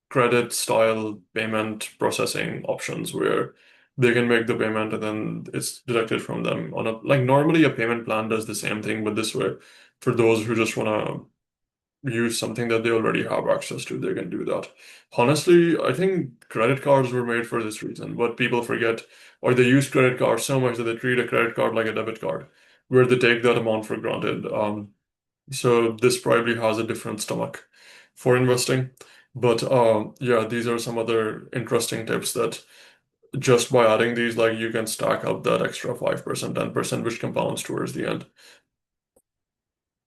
A: credit style payment processing options where they can make the payment and then it's deducted from them on a like normally a payment plan does the same thing, but this way for those who just want to use something that they already have access to, they can do that. Honestly, I think credit cards were made for this reason, but people forget or they use credit cards so much that they treat a credit card like a debit card, where they take that amount for granted. So this probably has a different stomach for investing. But yeah, these are some other interesting tips that just by adding these, like you can stack up that extra 5%, 10%, which compounds towards the end.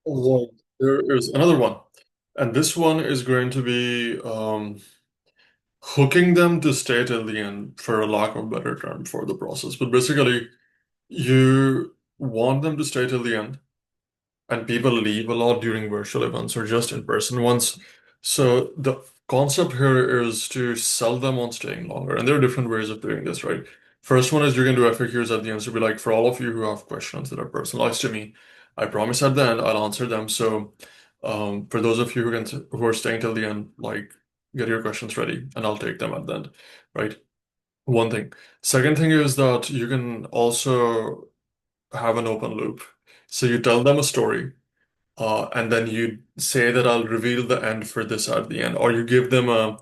A: Although there is another one. And this one is going to be hooking them to stay till the end, for a lack of a better term for the process. But basically, you want them to stay till the end and people leave a lot during virtual events or just in-person ones. So the concept here is to sell them on staying longer. And there are different ways of doing this, right? First one is you can do FAQs at the end. So be like, for all of you who have questions that are personalized to me, I promise at the end I'll answer them. So for those of you who are staying till the end, like get your questions ready and I'll take them at the end, right? One thing. Second thing is that you can also have an open loop. So you tell them a story and then you say that I'll reveal the end for this at the end, or you give them a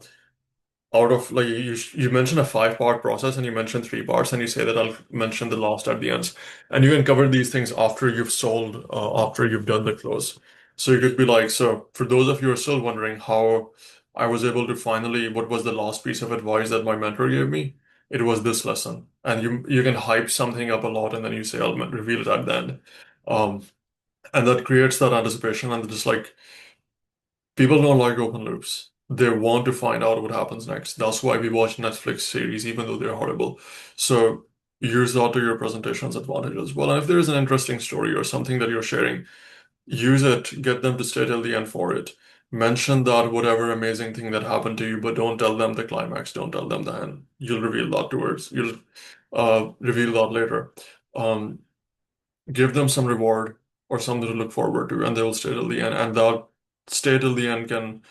A: out of like you mentioned a 5 part process and you mentioned 3 parts and you say that I'll mention the last at the ends, and you can cover these things after you've sold, after you've done the close. So you could be like, so for those of you who are still wondering how I was able to finally, what was the last piece of advice that my mentor gave me? It was this lesson, and you can hype something up a lot and then you say I'll reveal it at the end. Um, and that creates that anticipation and just like people don't like open loops. They want to find out what happens next. That's why we watch Netflix series, even though they're horrible. So use that to your presentation's advantage as well. And if there's an interesting story or something that you're sharing, use it, get them to stay till the end for it. Mention that whatever amazing thing that happened to you, but don't tell them the climax, don't tell them the end. You'll reveal that later. Um, Give them some reward or something to look forward to, and they will stay till the end. And that stay till the end can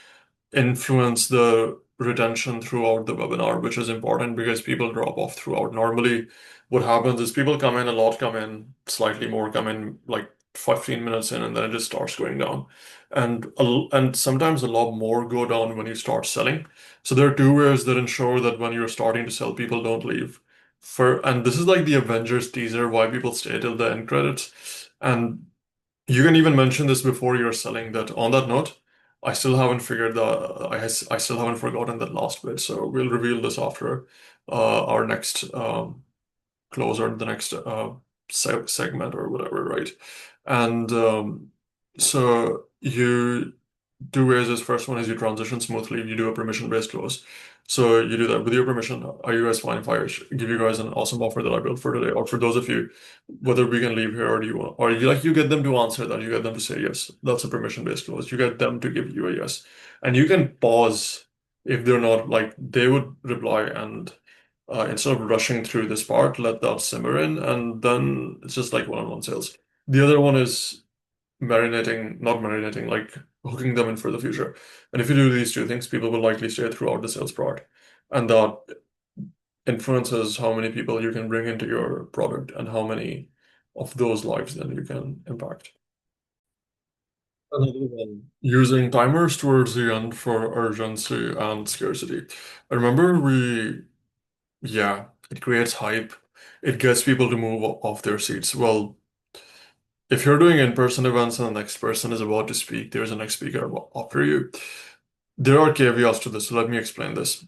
A: influence the retention throughout the webinar, which is important because people drop off throughout. Normally, what happens is people come in, a lot come in, slightly more come in like 15 minutes in, and then it just starts going down. And sometimes a lot more go down when you start selling. So there are two ways that ensure that when you're starting to sell, people don't leave. And this is like the Avengers teaser, why people stay till the end credits. And you can even mention this before you're selling that. On that note, I still haven't figured the I still haven't forgotten that last bit. So we'll reveal this after our next close or the next segment or whatever, right? And so you two ways is first one is you transition smoothly, you do a permission-based close. So you do that with your permission. Are you guys fine if I give you guys an awesome offer that I built for today? Or for those of you, whether we can leave here or do you want, or you get them to answer that, you get them to say yes. That's a permission-based close. You get them to give you a yes. And you can pause if they're not like they would reply and instead of rushing through this part, let that simmer in, and then it's just like one-on-one sales. The other one is not marinating, like hooking them in for the future. And if you do these two things, people will likely stay throughout the sales part. And that influences how many people you can bring into your product and how many of those lives then you can impact. Another one, using timers towards the end for urgency and scarcity. I remember yeah, it creates hype. It gets people to move off their seats. Well, if you're doing in-person events and the next person is about to speak, there's a next speaker after you. There are caveats to this, so let me explain this.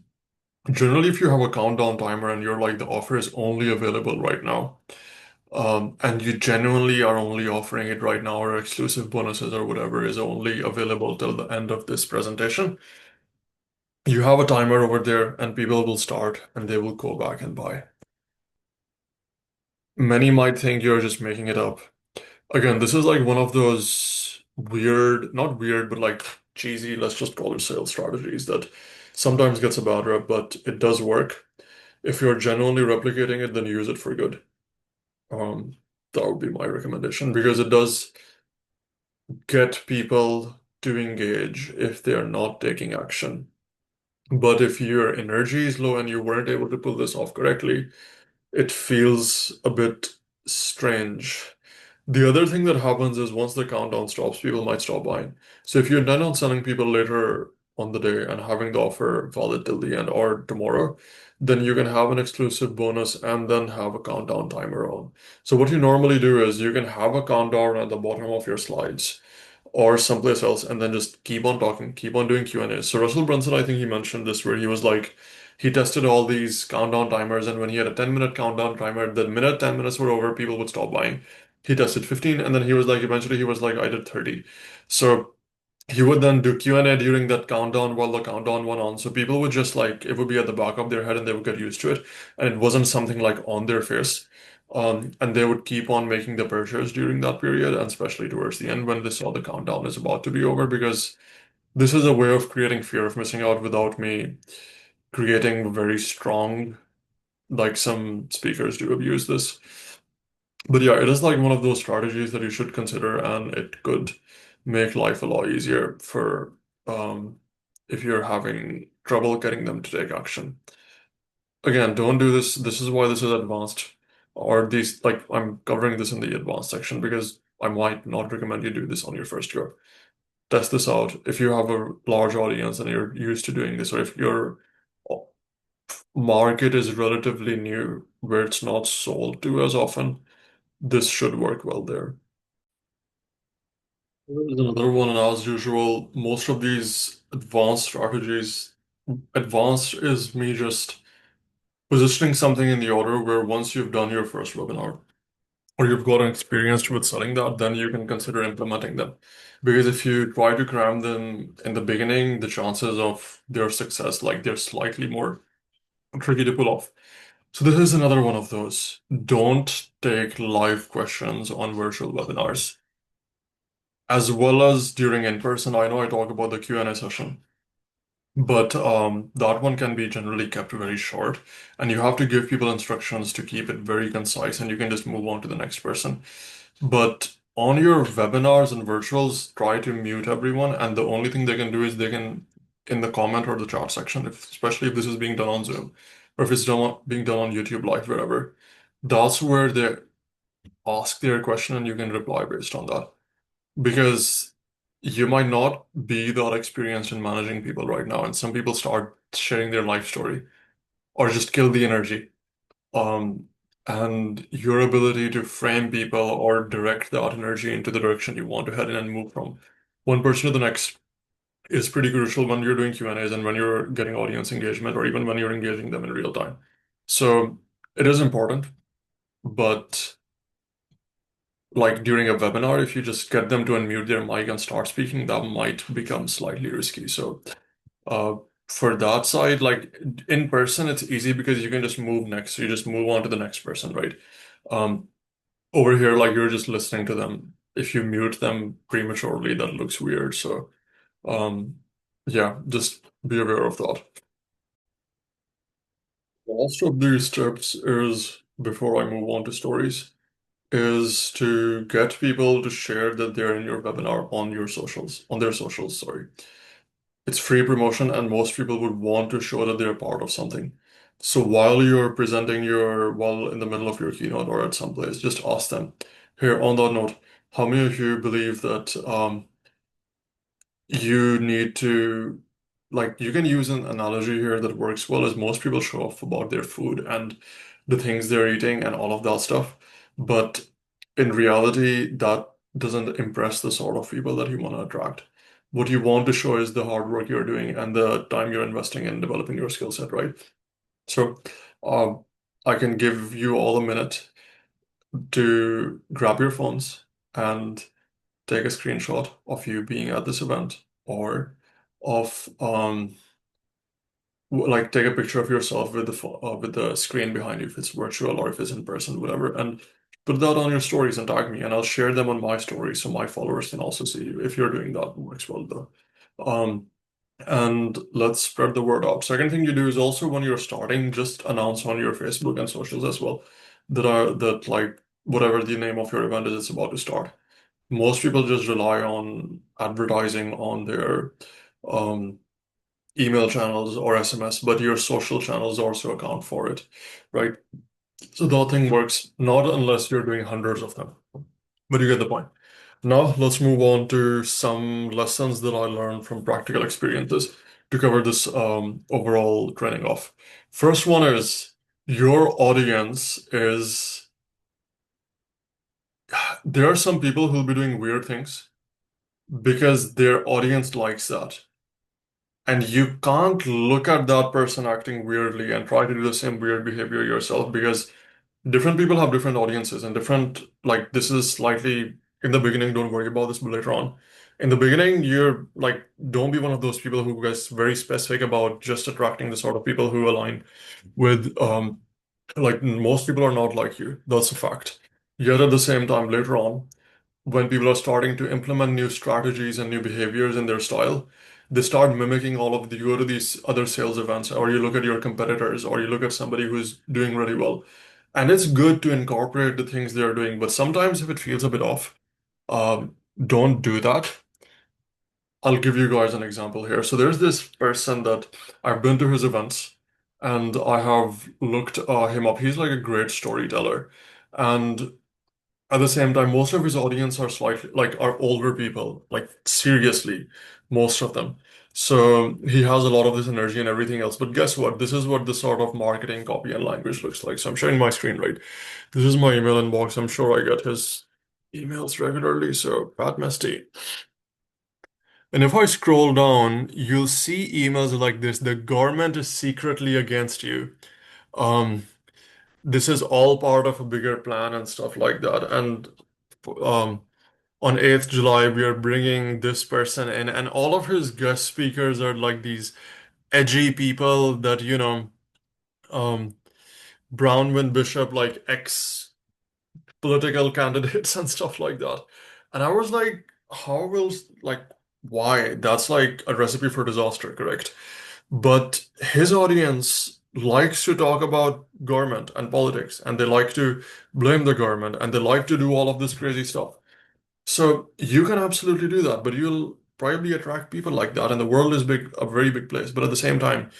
A: Generally, if you have a countdown timer and you're like the offer is only available right now, and you genuinely are only offering it right now, or exclusive bonuses or whatever is only available till the end of this presentation, you have a timer over there and people will start and they will go back and buy. Many might think you're just making it up. Again, this is like one of those weird, not weird, but like cheesy, let's just call it sales strategies that sometimes gets a bad rep, but it does work. If you're genuinely replicating it, then use it for good. Um, that would be my recommendation because it does get people to engage if they are not taking action. But if your energy is low and you weren't able to pull this off correctly, it feels a bit strange. The other thing that happens is once the countdown stops, people might stop buying. So if you intend on selling people later on the day and having the offer valid till the end or tomorrow, then you can have an exclusive bonus and then have a countdown timer on. So what you normally do is you can have a countdown at the bottom of your slides or someplace else and then just keep on talking, keep on doing Q&A. So Russell Brunson, I think he mentioned this where he was like, he tested all these countdown timers, and when he had a 10-minute countdown timer, the minute 10 minutes were over, people would stop buying. He tested 15, and then he was like, eventually he was like, I did 30. So he would then do Q&A during that countdown while the countdown went on. So people would just like, it would be at the back of their head and they would get used to it. And it wasn't something like on their face. And they would keep on making the purchase during that period, and especially towards the end when they saw the countdown is about to be over, because this is a way of creating fear of missing out without me creating very strong, like some speakers do abuse this. But yeah, it is like one of those strategies that you should consider, and it could make life a lot easier for if you're having trouble getting them to take action. Again, don't do this. This is why this is advanced, or these like I'm covering this in the advanced section because I might not recommend you do this on your first go. Test this out. If you have a large audience and you're used to doing this, or if your market is relatively new where it's not sold to as often, this should work well there. There's another one, and as usual, most of these advanced strategies, advanced is me just positioning something in the order where once you've done your first webinar or you've gotten experienced with selling that, then you can consider implementing them. Because if you try to cram them in the beginning, the chances of their success, like they're slightly more tricky to pull off. So this is another one of those. Don't take live questions on virtual webinars. As well as during in-person, I know I talk about the Q&A session, but that one can be generally kept very short, and you have to give people instructions to keep it very concise, and you can just move on to the next person. But on your webinars and virtuals, try to mute everyone, and the only thing they can do is they can, in the comment or the chat section, especially if this is being done on Zoom, or if it's being done on YouTube Live, wherever, that's where they ask their question and you can reply based on that. Because you might not be that experienced in managing people right now, and some people start sharing their life story or just kill the energy. Um, and your ability to frame people or direct that energy into the direction you want to head in and move from one person to the next is pretty crucial when you're doing Q&As and when you're getting audience engagement or even when you're engaging them in real time. So it is important, but like during a webinar, if you just get them to unmute their mic and start speaking, that might become slightly risky. So uh, for that side, like in person, it's easy because you can just move next. So you just move on to the next person, right? Um, Over here, like you're just listening to them. If you mute them prematurely, that looks weird. So um, yeah, just be aware of that. Last of these tips is before I move on to stories. is to get people to share that they're in your webinar on your socials, on their socials, sorry. It's free promotion, and most people would want to show that they're part of something. So while you're presenting while in the middle of your keynote or at some place, just ask them, here, on that note, how many of you believe that you need to, like, you can use an analogy here that works well, as most people show off about their food and the things they're eating and all of that stuff. But in reality, that doesn't impress the sort of people that you want to attract. What you want to show is the hard work you're doing and the time you're investing in developing your skill set, right? So, um, I can give you all a minute to grab your phones and take a screenshot of you being at this event, or of like take a picture of yourself with with the screen behind you if it's virtual or if it's in person, whatever, and put that on your stories and tag me, and I'll share them on my stories so my followers can also see you. If you're doing that, it works well though. Um, and let's spread the word out. Second thing you do is also when you're starting, just announce on your Facebook and socials as well that like whatever the name of your event is, it's about to start. Most people just rely on advertising on their um, email channels or SMS, but your social channels also account for it, right? So the whole thing works not unless you're doing hundreds of them, but you get the point. Now let's move on to some lessons that I learned from practical experiences to cover this overall training off. First one is your audience is, there are some people who'll be doing weird things because their audience likes that. And you can't look at that person acting weirdly and try to do the same weird behavior yourself, because different people have different audiences and different, like, this is slightly in the beginning, don't worry about this, but later on. In the beginning, you're like, don't be one of those people who gets very specific about just attracting the sort of people who align with, like, most people are not like you. That's a fact. Yet at the same time, later on, when people are starting to implement new strategies and new behaviors in their style, they start mimicking all of the, you go to these other sales events, or you look at your competitors, or you look at somebody who's doing really well. And it's good to incorporate the things they're doing, but sometimes if it feels a bit off, don't do that. I'll give you guys an example here. So there's this person that I've been to his events and I have looked him up. He's like a great storyteller. And at the same time, most of his audience are slightly like are older people, like seriously, most of them. So he has a lot of this energy and everything else. But guess what? This is what the sort of marketing copy and language looks like. So I'm sharing my screen, right? This is my email inbox. I'm sure I get his emails regularly. So Pat Mesty. And if I scroll down, you'll see emails like this. The government is secretly against you. Um, this is all part of a bigger plan and stuff like that. And um, on 8th July, we are bringing this person in, and all of his guest speakers are like these edgy people that, um, Brownwind Bishop, like ex political candidates and stuff like that. And I was like, how will, like, why? That's like a recipe for disaster, correct? But his audience likes to talk about government and politics, and they like to blame the government, and they like to do all of this crazy stuff. So you can absolutely do that, but you'll probably attract people like that. And the world is big, a very big place. But at the same time,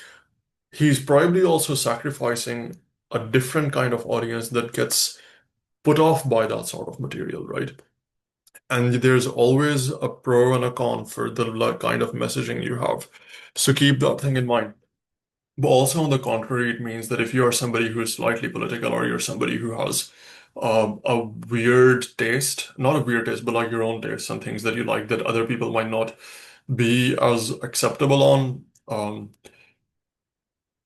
A: he's probably also sacrificing a different kind of audience that gets put off by that sort of material, right? And there's always a pro and a con for the kind of messaging you have. So keep that thing in mind. But also, on the contrary, it means that if you are somebody who is slightly political, or you're somebody who has a weird taste, not a weird taste, but like your own taste and things that you like that other people might not be as acceptable on,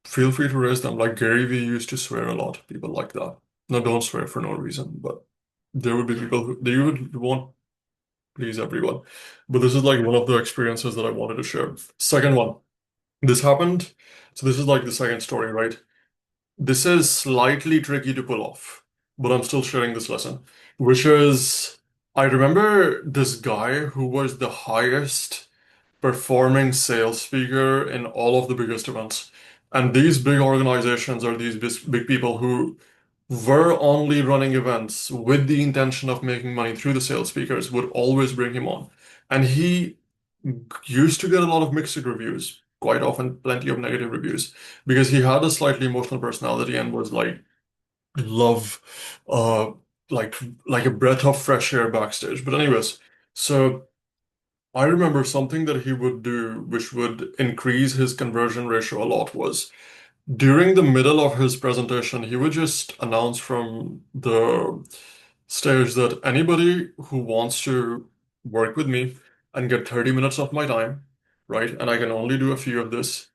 A: feel free to raise them. Like Gary Vee used to swear a lot. People like that. No, don't swear for no reason, but there would be people who they would won't please everyone. But this is like one of the experiences that I wanted to share. Second one, this happened. So this is like the second story, right? This is slightly tricky to pull off, but I'm still sharing this lesson, which is I remember this guy who was the highest performing sales speaker in all of the biggest events. And these big organizations are these big people who were only running events with the intention of making money through the sales speakers would always bring him on. And he used to get a lot of mixed reviews, quite often plenty of negative reviews, because he had a slightly emotional personality and was like love uh like like a breath of fresh air backstage. But anyways, so I remember something that he would do which would increase his conversion ratio a lot was during the middle of his presentation, he would just announce from the stage that anybody who wants to work with me and get 30 minutes of my time, right? And I can only do a few of this.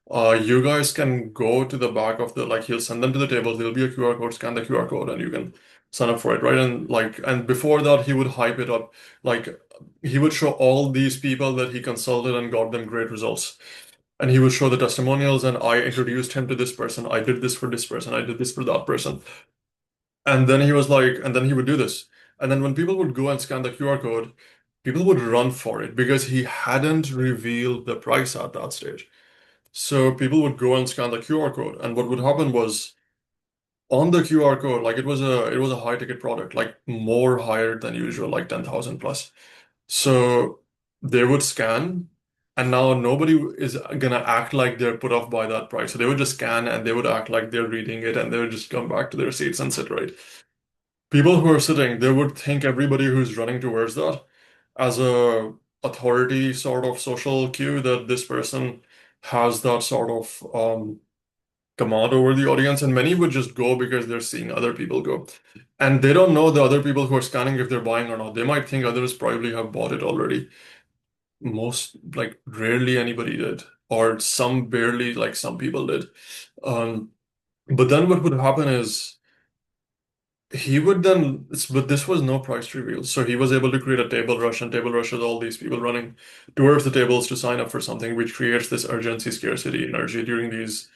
A: You guys can go to the back of the, like, he'll send them to the table. There'll be a QR code, scan the QR code, and you can sign up for it, right? And like, and before that, he would hype it up. Like, he would show all these people that he consulted and got them great results, and he would show the testimonials, and I introduced him to this person, I did this for this person, I did this for that person. And then he was like, and then he would do this, and then when people would go and scan the QR code, people would run for it because he hadn't revealed the price at that stage. So people would go and scan the QR code, and what would happen was on the QR code, like it was a high ticket product, like more higher than usual, like 10,000 plus. So they would scan, and now nobody is gonna act like they're put off by that price. So they would just scan and they would act like they're reading it, and they would just come back to their seats and sit right. People who are sitting, they would think everybody who's running towards that as a authority sort of social cue that this person has that sort of command over the audience, and many would just go because they're seeing other people go. And they don't know the other people who are scanning if they're buying or not. They might think others probably have bought it already. Most, like, rarely anybody did, or some barely, like some people did. Um, but then what would happen is he would then, but this was no price reveal. So he was able to create a table rush, and table rush is all these people running towards the tables to sign up for something, which creates this urgency, scarcity energy during these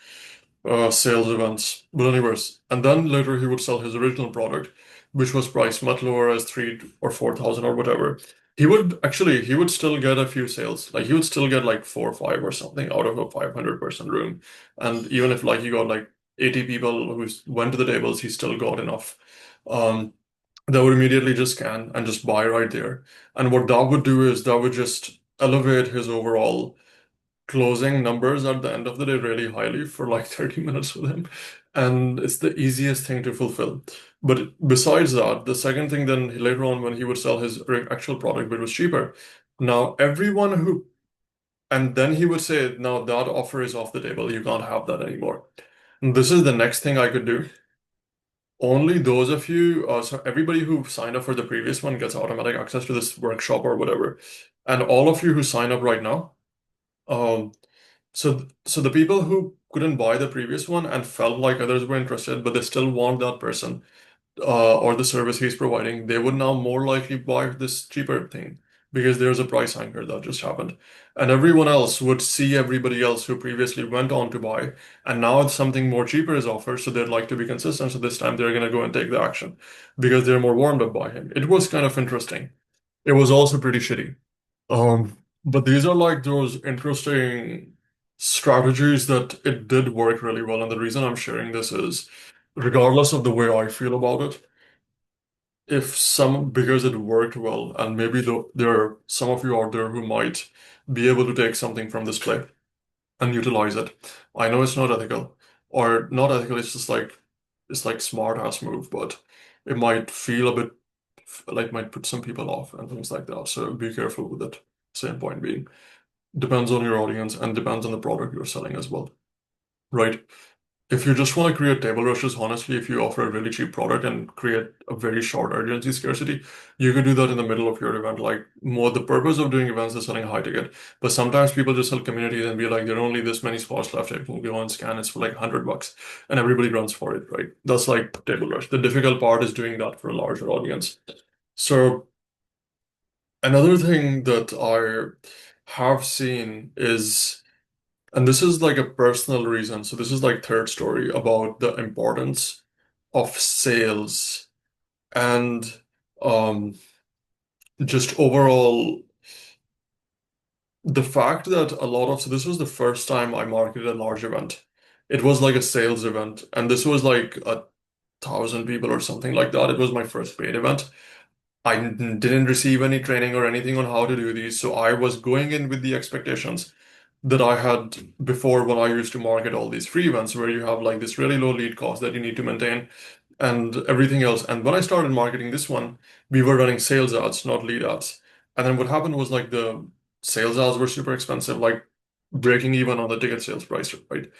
A: sales events. But anyways, and then later he would sell his original product, which was priced much lower as 3 or 4 thousand or whatever. He would still get a few sales. Like he would still get like 4 or 5 or something out of a 500-person room. And even if like he got like 80 people who went to the tables, he still got enough. Um, that would immediately just scan and just buy right there. And what that would do is that would just elevate his overall closing numbers at the end of the day really highly for like 30 minutes with him. And it's the easiest thing to fulfill. But besides that, the second thing then later on when he would sell his actual product, but it was cheaper. Now everyone who, and then he would say, now that offer is off the table. You can't have that anymore. And this is the next thing I could do. Only those of you, so everybody who signed up for the previous one gets automatic access to this workshop or whatever. And all of you who sign up right now, um, so the people who couldn't buy the previous one and felt like others were interested, but they still want that person or the service he's providing, they would now more likely buy this cheaper thing because there's a price anchor that just happened. And everyone else would see everybody else who previously went on to buy, and now it's something more cheaper is offered, so they'd like to be consistent. So this time they're going to go and take the action because they're more warmed up by him. It was kind of interesting. It was also pretty shitty. But these are like those interesting strategies that it did work really well. And the reason I'm sharing this is, regardless of the way I feel about it, if some, because it worked well, and maybe there are some of you out there who might be able to take something from this play and utilize it. I know it's not ethical, or not ethical, it's just like, it's like smart ass move, but it might feel a bit like might put some people off and things like that. So be careful with it. Same point being. Depends on your audience and depends on the product you're selling as well, right? If you just want to create table rushes, honestly, if you offer a really cheap product and create a very short urgency scarcity, you can do that in the middle of your event. Like, more the purpose of doing events is selling high ticket. But sometimes people just sell communities and be like, there are only this many spots left. If you go and scan, it's for like $100 and everybody runs for it, right? That's like table rush. The difficult part is doing that for a larger audience. So another thing that I have seen is, and this is like a personal reason. So this is like third story about the importance of sales and um, just overall the fact that a lot of, so this was the first time I marketed a large event. It was like a sales event, and this was like a 1,000 people or something like that. It was my first paid event. I didn't receive any training or anything on how to do these, so I was going in with the expectations that I had before when I used to market all these free events where you have like this really low lead cost that you need to maintain and everything else. And when I started marketing this one, we were running sales ads, not lead ads. And then what happened was like the sales ads were super expensive, like breaking even on the ticket sales price, right?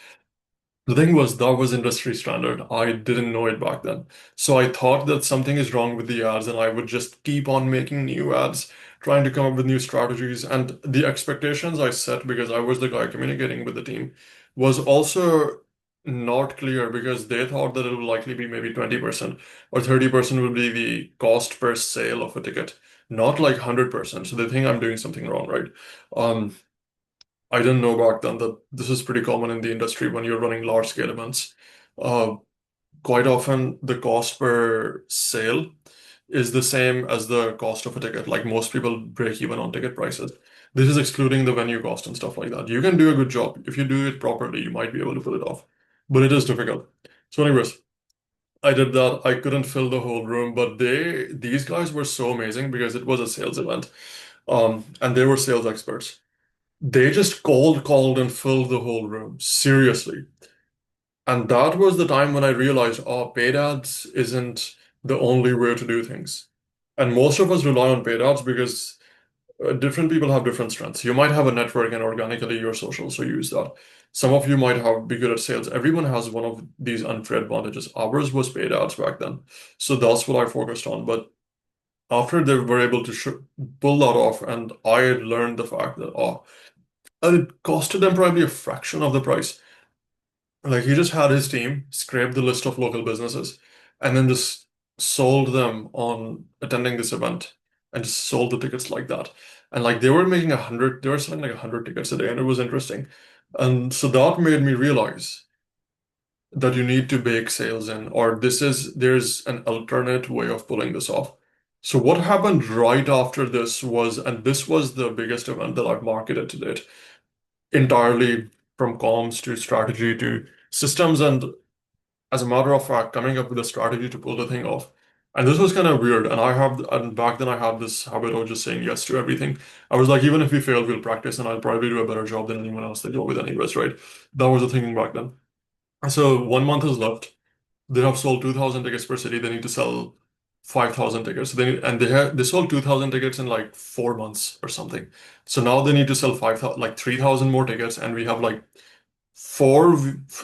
A: The thing was, that was industry standard. I didn't know it back then. So I thought that something is wrong with the ads, and I would just keep on making new ads, trying to come up with new strategies. And the expectations I set, because I was the guy communicating with the team, was also not clear because they thought that it would likely be maybe 20% or 30% would be the cost per sale of a ticket, not like 100%. So they think I'm doing something wrong, right? Um, I didn't know back then that this is pretty common in the industry when you're running large scale events. Uh, Quite often, the cost per sale is the same as the cost of a ticket. Like most people break even on ticket prices. This is excluding the venue cost and stuff like that. You can do a good job. If you do it properly, you might be able to pull it off. But it is difficult. So, anyways, I did that. I couldn't fill the whole room, but these guys were so amazing because it was a sales event. And they were sales experts. They just called and filled the whole room. Seriously. And that was the time when I realized, oh, paid ads isn't the only way to do things. And most of us rely on paid ads because different people have different strengths. You might have a network and organically you're social, so use that. Some of you might have be good at sales. Everyone has one of these unfair advantages. Ours was paid ads back then. So that's what I focused on. But after they were able to pull that off, and I learned the fact that, oh, and it costed them probably a fraction of the price. Like he just had his team scrape the list of local businesses and then just sold them on attending this event and just sold the tickets like that. And like they were making 100, they were selling like 100 tickets a day, and it was interesting. And so that made me realize that you need to bake sales in, or there's an alternate way of pulling this off. So what happened right after this was, and this was the biggest event that I've marketed to date, entirely from comms to strategy to systems, and as a matter of fact, coming up with a strategy to pull the thing off. And this was kind of weird. And back then I had this habit of just saying yes to everything. I was like, even if we fail, we'll practice and I'll probably do a better job than anyone else they go with anyways, right? That was the thinking back then. So 1 month is left. They have sold 2,000 tickets per city. They need to sell 5,000 tickets. They sold 2,000 tickets in like 4 months or something. So now they need to sell 5,000, like 3,000 more tickets, and we have like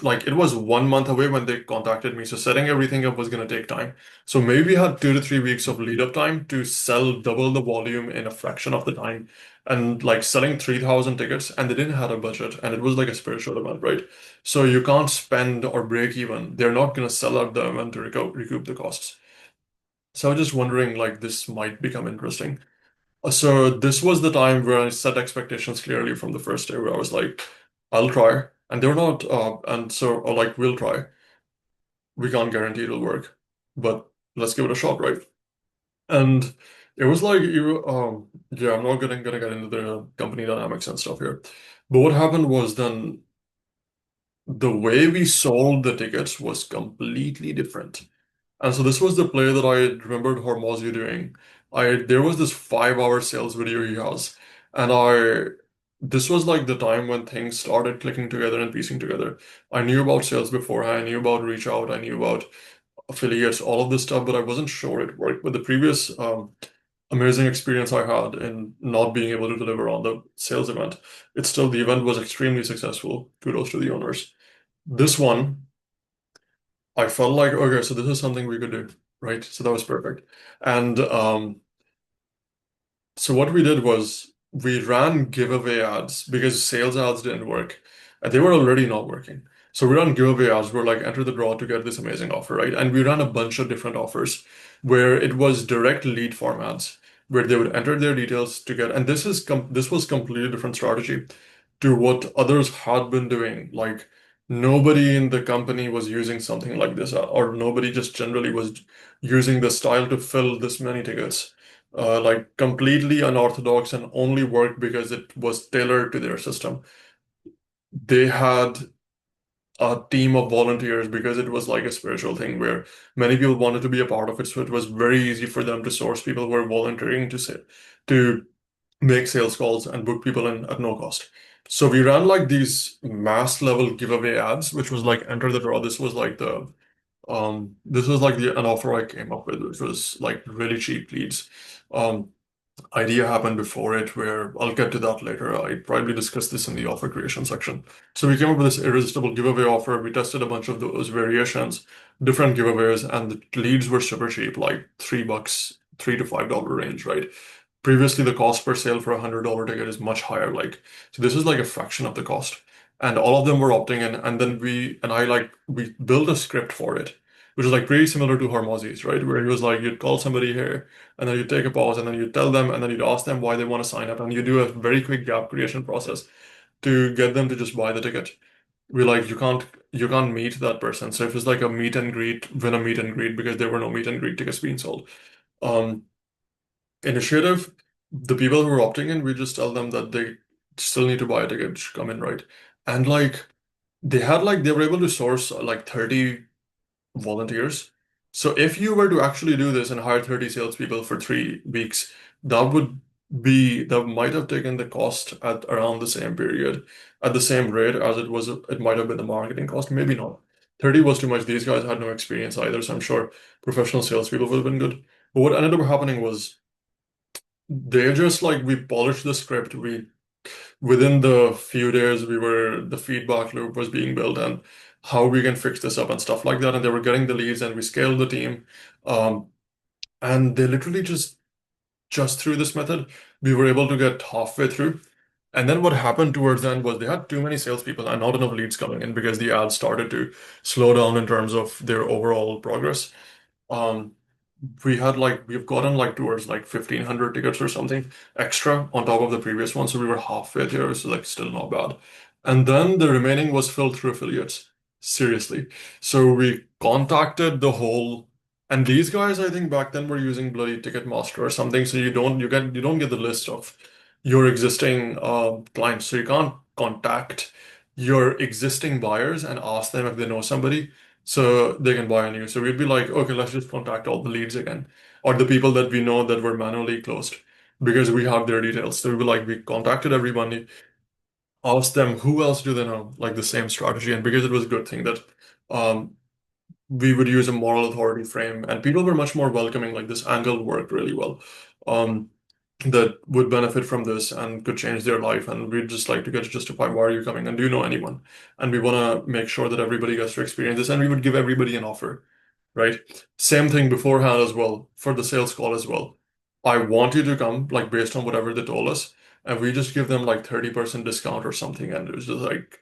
A: like it was 1 month away when they contacted me. So setting everything up was going to take time. So maybe we had 2 to 3 weeks of lead up time to sell double the volume in a fraction of the time. And like selling 3,000 tickets, and they didn't have a budget, and it was like a spiritual event, right? So you can't spend or break even. They're not going to sell out the event to recoup the costs. So I was just wondering, like, this might become interesting. So this was the time where I set expectations clearly from the first day, where I was like, I'll try. And they're not, and so, or like, we'll try. We can't guarantee it'll work, but let's give it a shot, right? And it was like, yeah, I'm not gonna get into the company dynamics and stuff here. But what happened was then the way we sold the tickets was completely different. And so this was the play that I remembered Hormozzi doing. There was this 5 hour sales video he has, and I this was like the time when things started clicking together and piecing together. I knew about sales before, I knew about reach out, I knew about affiliates, all of this stuff, but I wasn't sure it worked. With the previous amazing experience I had in not being able to deliver on the sales event, the event was extremely successful. Kudos to the owners. This one, I felt like, okay, so this is something we could do, right? So that was perfect. And so what we did was we ran giveaway ads because sales ads didn't work, and they were already not working. So we ran giveaway ads. We're like, enter the draw to get this amazing offer, right? And we ran a bunch of different offers where it was direct lead form ads, where they would enter their details to get. And this was completely different strategy to what others had been doing. Like nobody in the company was using something like this, or nobody just generally was using the style to fill this many tickets. Like completely unorthodox and only worked because it was tailored to their system. They had a team of volunteers because it was like a spiritual thing where many people wanted to be a part of it. So it was very easy for them to source people who were volunteering to make sales calls and book people in at no cost. So we ran like these mass level giveaway ads, which was like enter the draw. This was like an offer I came up with, which was like really cheap leads. Um, idea happened before it, where I'll get to that later. I probably discussed this in the offer creation section. So we came up with this irresistible giveaway offer. We tested a bunch of those variations, different giveaways, and the leads were super cheap, like $3, $3 to $5 range, right? Previously, the cost per sale for a $100 ticket is much higher. Like, so this is like a fraction of the cost. And all of them were opting in. And then we built a script for it, which is like pretty similar to Hormozy's, right? Where he was like, you'd call somebody here, and then you take a pause, and then you tell them, and then you'd ask them why they want to sign up, and you do a very quick gap creation process to get them to just buy the ticket. We like you can't meet that person. So if it's like a meet and greet, win a meet and greet because there were no meet and greet tickets being sold. Um, initiative, the people who are opting in, we just tell them that they still need to buy a ticket to come in, right? And like they were able to source like 30 volunteers. So if you were to actually do this and hire 30 salespeople for 3 weeks, that might have taken the cost at around the same period, at the same rate as it might have been the marketing cost. Maybe not. 30 was too much. These guys had no experience either, so I'm sure professional salespeople would have been good. But what ended up happening was they just like we polished the script. We within the few days the feedback loop was being built and how we can fix this up and stuff like that. And they were getting the leads and we scaled the team. Um, and they literally just through this method, we were able to get halfway through. And then what happened towards the end was they had too many salespeople and not enough leads coming in because the ads started to slow down in terms of their overall progress. Um, we've gotten like towards like 1,500 tickets or something extra on top of the previous one, so we were halfway there, so like still not bad. And then the remaining was filled through affiliates. Seriously. So we contacted the whole, and these guys I think back then were using bloody Ticketmaster or something, so you don't get the list of your existing clients, so you can't contact your existing buyers and ask them if they know somebody so they can buy a new. So we'd be like, okay, let's just contact all the leads again, or the people that we know that were manually closed because we have their details. So we'd be like, we contacted everybody, asked them who else do they know, like the same strategy. And because it was a good thing that um, we would use a moral authority frame, and people were much more welcoming. Like this angle worked really well. Um, that would benefit from this and could change their life. And we'd just like to get to justify why are you coming and do you know anyone? And we want to make sure that everybody gets to experience this and we would give everybody an offer, right? Same thing beforehand as well for the sales call as well. I want you to come, like based on whatever they told us, and we just give them like 30% discount or something. And it was just like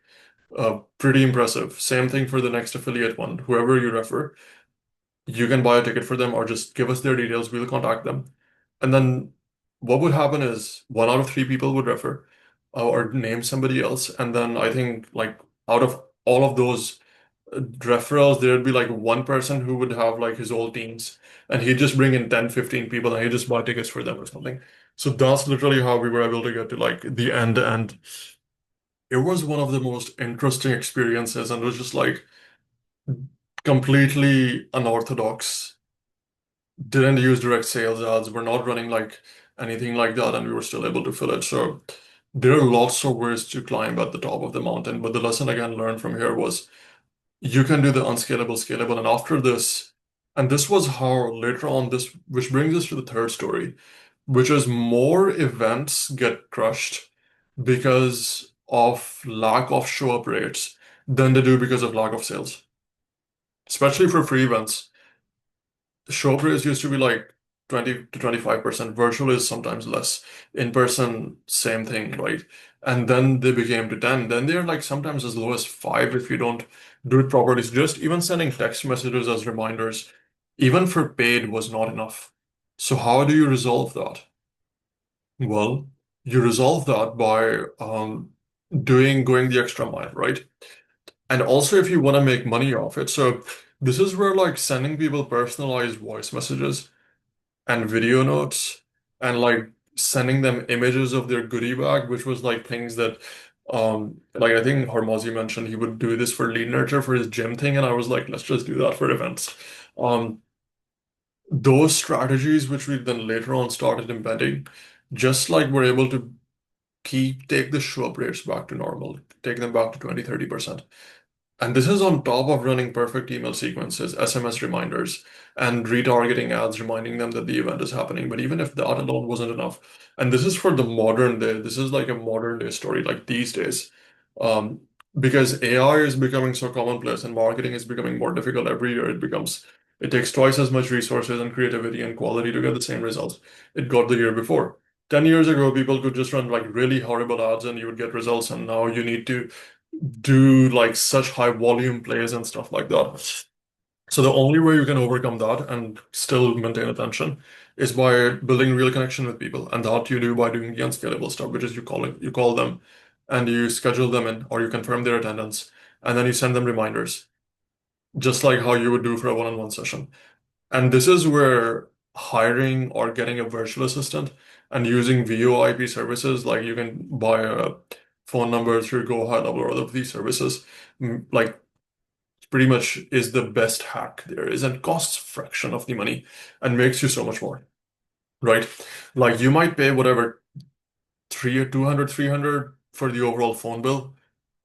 A: pretty impressive. Same thing for the next affiliate one. Whoever you refer, you can buy a ticket for them or just give us their details. We'll contact them. And then what would happen is 1 out of 3 people would refer or name somebody else. And then I think like out of all of those referrals, there'd be like one person who would have like his whole teams and he'd just bring in 10, 15 people and he'd just buy tickets for them or something. So that's literally how we were able to get to like the end. And it was one of the most interesting experiences and it was just like completely unorthodox, didn't use direct sales ads. We're not running like anything like that, and we were still able to fill it. So there are lots of ways to climb at the top of the mountain. But the lesson again learned from here was you can do the unscalable scalable. And after this, and this was how later on this, which brings us to the third story, which is more events get crushed because of lack of show up rates than they do because of lack of sales, especially for free events. Showpraise used to be like 20 to 25%. Virtual is sometimes less. In person, same thing, right? And then they became to 10. Then they're like sometimes as low as 5 if you don't do it properly. So just even sending text messages as reminders, even for paid, was not enough. So how do you resolve that? Well, you resolve that by going the extra mile, right? And also if you want to make money off it. So this is where like sending people personalized voice messages and video notes and like sending them images of their goodie bag, which was like things that Like I think Hormozy mentioned he would do this for lead nurture for his gym thing, and I was like, let's just do that for events. Um, those strategies, which we then later on started embedding, just like we're able to take the show up rates back to normal, take them back to 20-30%. And this is on top of running perfect email sequences, SMS reminders, and retargeting ads reminding them that the event is happening. But even if that alone wasn't enough, and this is for the modern day, this is like a modern day story, like these days. Um, because AI is becoming so commonplace and marketing is becoming more difficult every year, it takes twice as much resources and creativity and quality to get the same results it got the year before. 10 years ago, people could just run like really horrible ads and you would get results, and now you need to do like such high volume plays and stuff like that. So the only way you can overcome that and still maintain attention is by building real connection with people. And that you do by doing the unscalable stuff, which is you call them and you schedule them in or you confirm their attendance and then you send them reminders, just like how you would do for a one-on-one session. And this is where hiring or getting a virtual assistant and using VoIP services, like you can buy a phone number through Go High Level or other of these services, like pretty much is the best hack there is and costs fraction of the money and makes you so much more, right? Like you might pay whatever three or 200, 300 for the overall phone bill,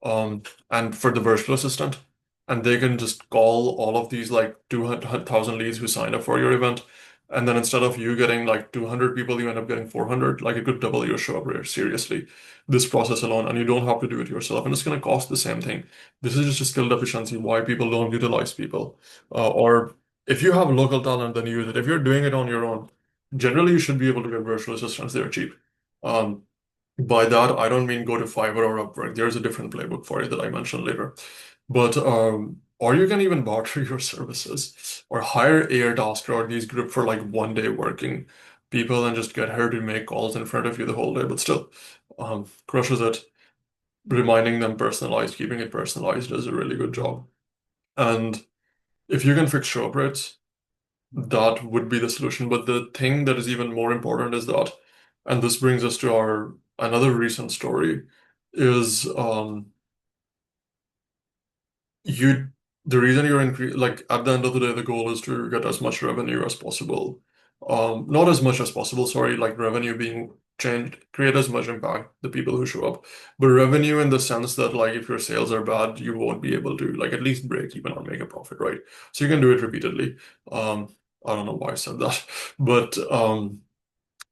A: and for the virtual assistant. And they can just call all of these like 200,000 leads who signed up for your event. And then instead of you getting like 200 people, you end up getting 400. Like it could double your show up rate, seriously. This process alone, and you don't have to do it yourself. And it's going to cost the same thing. This is just a skill deficiency, why people don't utilize people. Or if you have local talent, then use it. If you're doing it on your own, generally you should be able to get virtual assistants. They're cheap. Um, by that, I don't mean go to Fiverr or Upwork. There's a different playbook for it that I mentioned later. But or you can even barter your services or hire Airtasker or these group for like 1 day working people and just get her to make calls in front of you the whole day. But still, crushes it. Reminding them personalized, keeping it personalized does a really good job. And if you can fix show up rates, that would be the solution. But the thing that is even more important is that, and this brings us to our another recent story, is you the reason you're like at the end of the day, the goal is to get as much revenue as possible. Not as much as possible, sorry, like revenue being changed, create as much impact, the people who show up. But revenue in the sense that like if your sales are bad, you won't be able to like at least break even or make a profit, right? So you can do it repeatedly. I don't know why I said that. But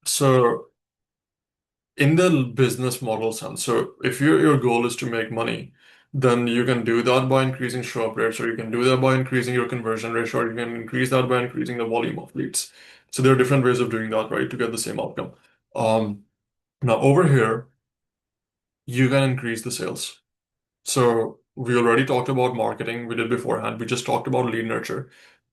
A: so in the business model sense, so if your goal is to make money, then you can do that by increasing show up rates, or you can do that by increasing your conversion ratio, or you can increase that by increasing the volume of leads. So there are different ways of doing that, right, to get the same outcome. Um, Now over here, you can increase the sales. So we already talked about marketing, we did beforehand. We just talked about lead nurture.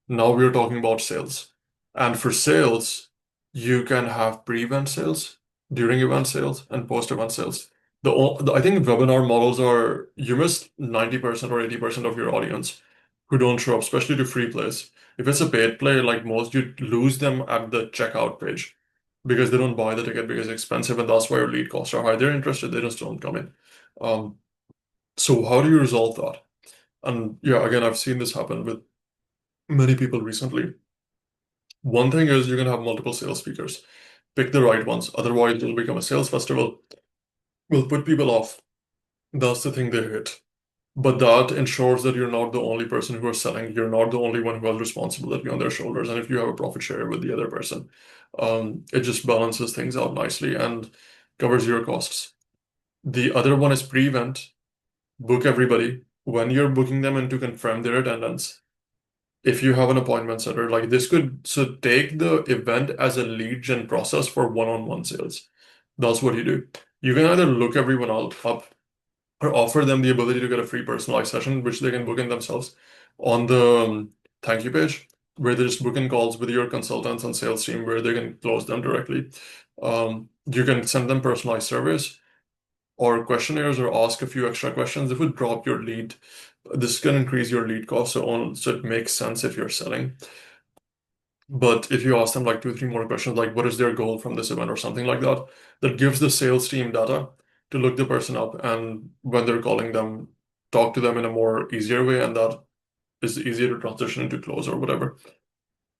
A: Now we're talking about sales. And for sales, you can have pre-event sales, during event sales, and post-event sales. I think webinar models are you miss 90% or 80% of your audience who don't show up, especially to free plays. If it's a paid play, like most, you lose them at the checkout page because they don't buy the ticket because it's expensive, and that's why your lead costs are high. They're interested, they just don't come in. Um, so how do you resolve that? And yeah, again, I've seen this happen with many people recently. One thing is you can have multiple sales speakers. Pick the right ones. Otherwise, it'll become a sales festival. Will put people off. That's the thing they hate. But that ensures that you're not the only person who is selling. You're not the only one who has responsibility on their shoulders. And if you have a profit share with the other person, it just balances things out nicely and covers your costs. The other one is pre-event. Book everybody. When you're booking them in to confirm their attendance, if you have an appointment setter, like this could so take the event as a lead gen process for one-on-one sales. That's what you do. You can either look everyone out up or offer them the ability to get a free personalized session, which they can book in themselves on the thank you page, where they just book in calls with your consultants and sales team where they can close them directly. You can send them personalized surveys or questionnaires or ask a few extra questions. It would drop your lead. This can increase your lead cost, so it makes sense if you're selling. But if you ask them like two, three more questions, like what is their goal from this event or something like that, that gives the sales team data. to look the person up, and when they're calling them, talk to them in a more easier way, and that is easier to transition into close or whatever.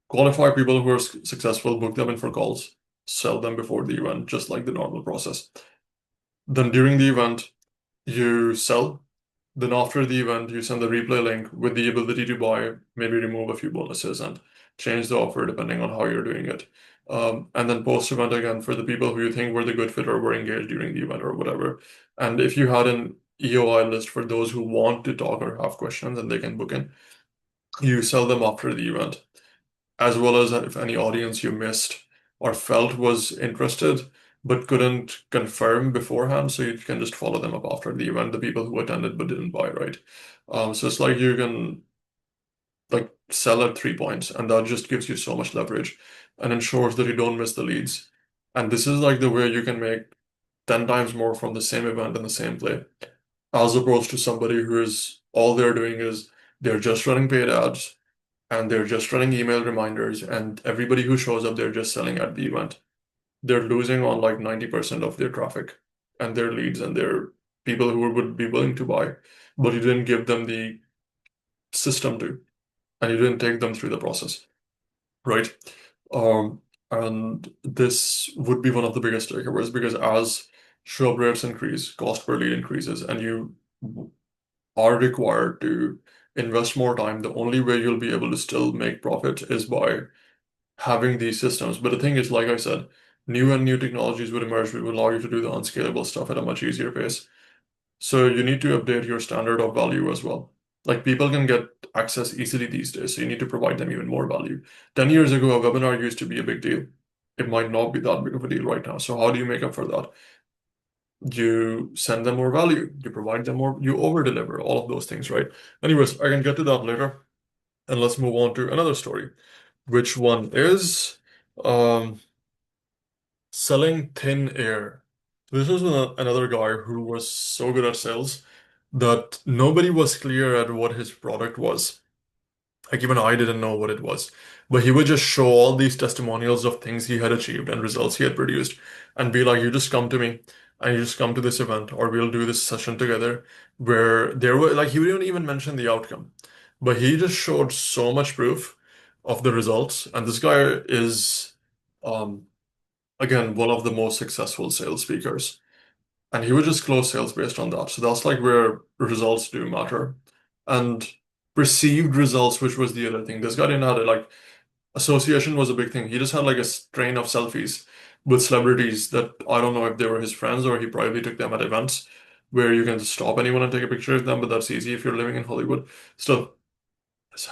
A: Qualify people who are successful, book them in for calls, sell them before the event, just like the normal process. Then during the event, you sell. Then after the event, you send the replay link with the ability to buy, maybe remove a few bonuses and change the offer depending on how you're doing it. And then post event again for the people who you think were the good fit or were engaged during the event or whatever. And if you had an EOI list for those who want to talk or have questions and they can book in, you sell them after the event, as well as if any audience you missed or felt was interested but couldn't confirm beforehand, so you can just follow them up after the event, the people who attended but didn't buy, right? So it's like you can like sell at 3 points, and that just gives you so much leverage and ensures that you don't miss the leads. And this is like the way you can make 10 times more from the same event in the same play, as opposed to somebody who is all they're doing is they're just running paid ads and they're just running email reminders, and everybody who shows up, they're just selling at the event. They're losing on like 90% of their traffic and their leads and their people who would be willing to buy, but you didn't give them the system to, and you didn't take them through the process, right? And this would be one of the biggest takeaways, because as show up rates increase, cost per lead increases, and you are required to invest more time, the only way you'll be able to still make profit is by having these systems. But the thing is, like I said, new technologies would emerge which would allow you to do the unscalable stuff at a much easier pace. So you need to update your standard of value as well. Like people can get access easily these days, so you need to provide them even more value. 10 years ago, a webinar used to be a big deal. It might not be that big of a deal right now. So how do you make up for that? You send them more value, you provide them more, you over deliver, all of those things, right? Anyways, I can get to that later. And let's move on to another story, which one is um, selling thin air. This was another guy who was so good at sales that nobody was clear at what his product was. Like even I didn't know what it was. But he would just show all these testimonials of things he had achieved and results he had produced and be like, you just come to me and you just come to this event, or we'll do this session together, where there were like he wouldn't even mention the outcome. But he just showed so much proof of the results. And this guy is um again one of the most successful sales speakers. And he would just close sales based on that. So that's like where results do matter. And perceived results, which was the other thing. This guy didn't have it, like association was a big thing. He just had like a strain of selfies with celebrities that I don't know if they were his friends or he probably took them at events where you can just stop anyone and take a picture of them, but that's easy if you're living in Hollywood. Still,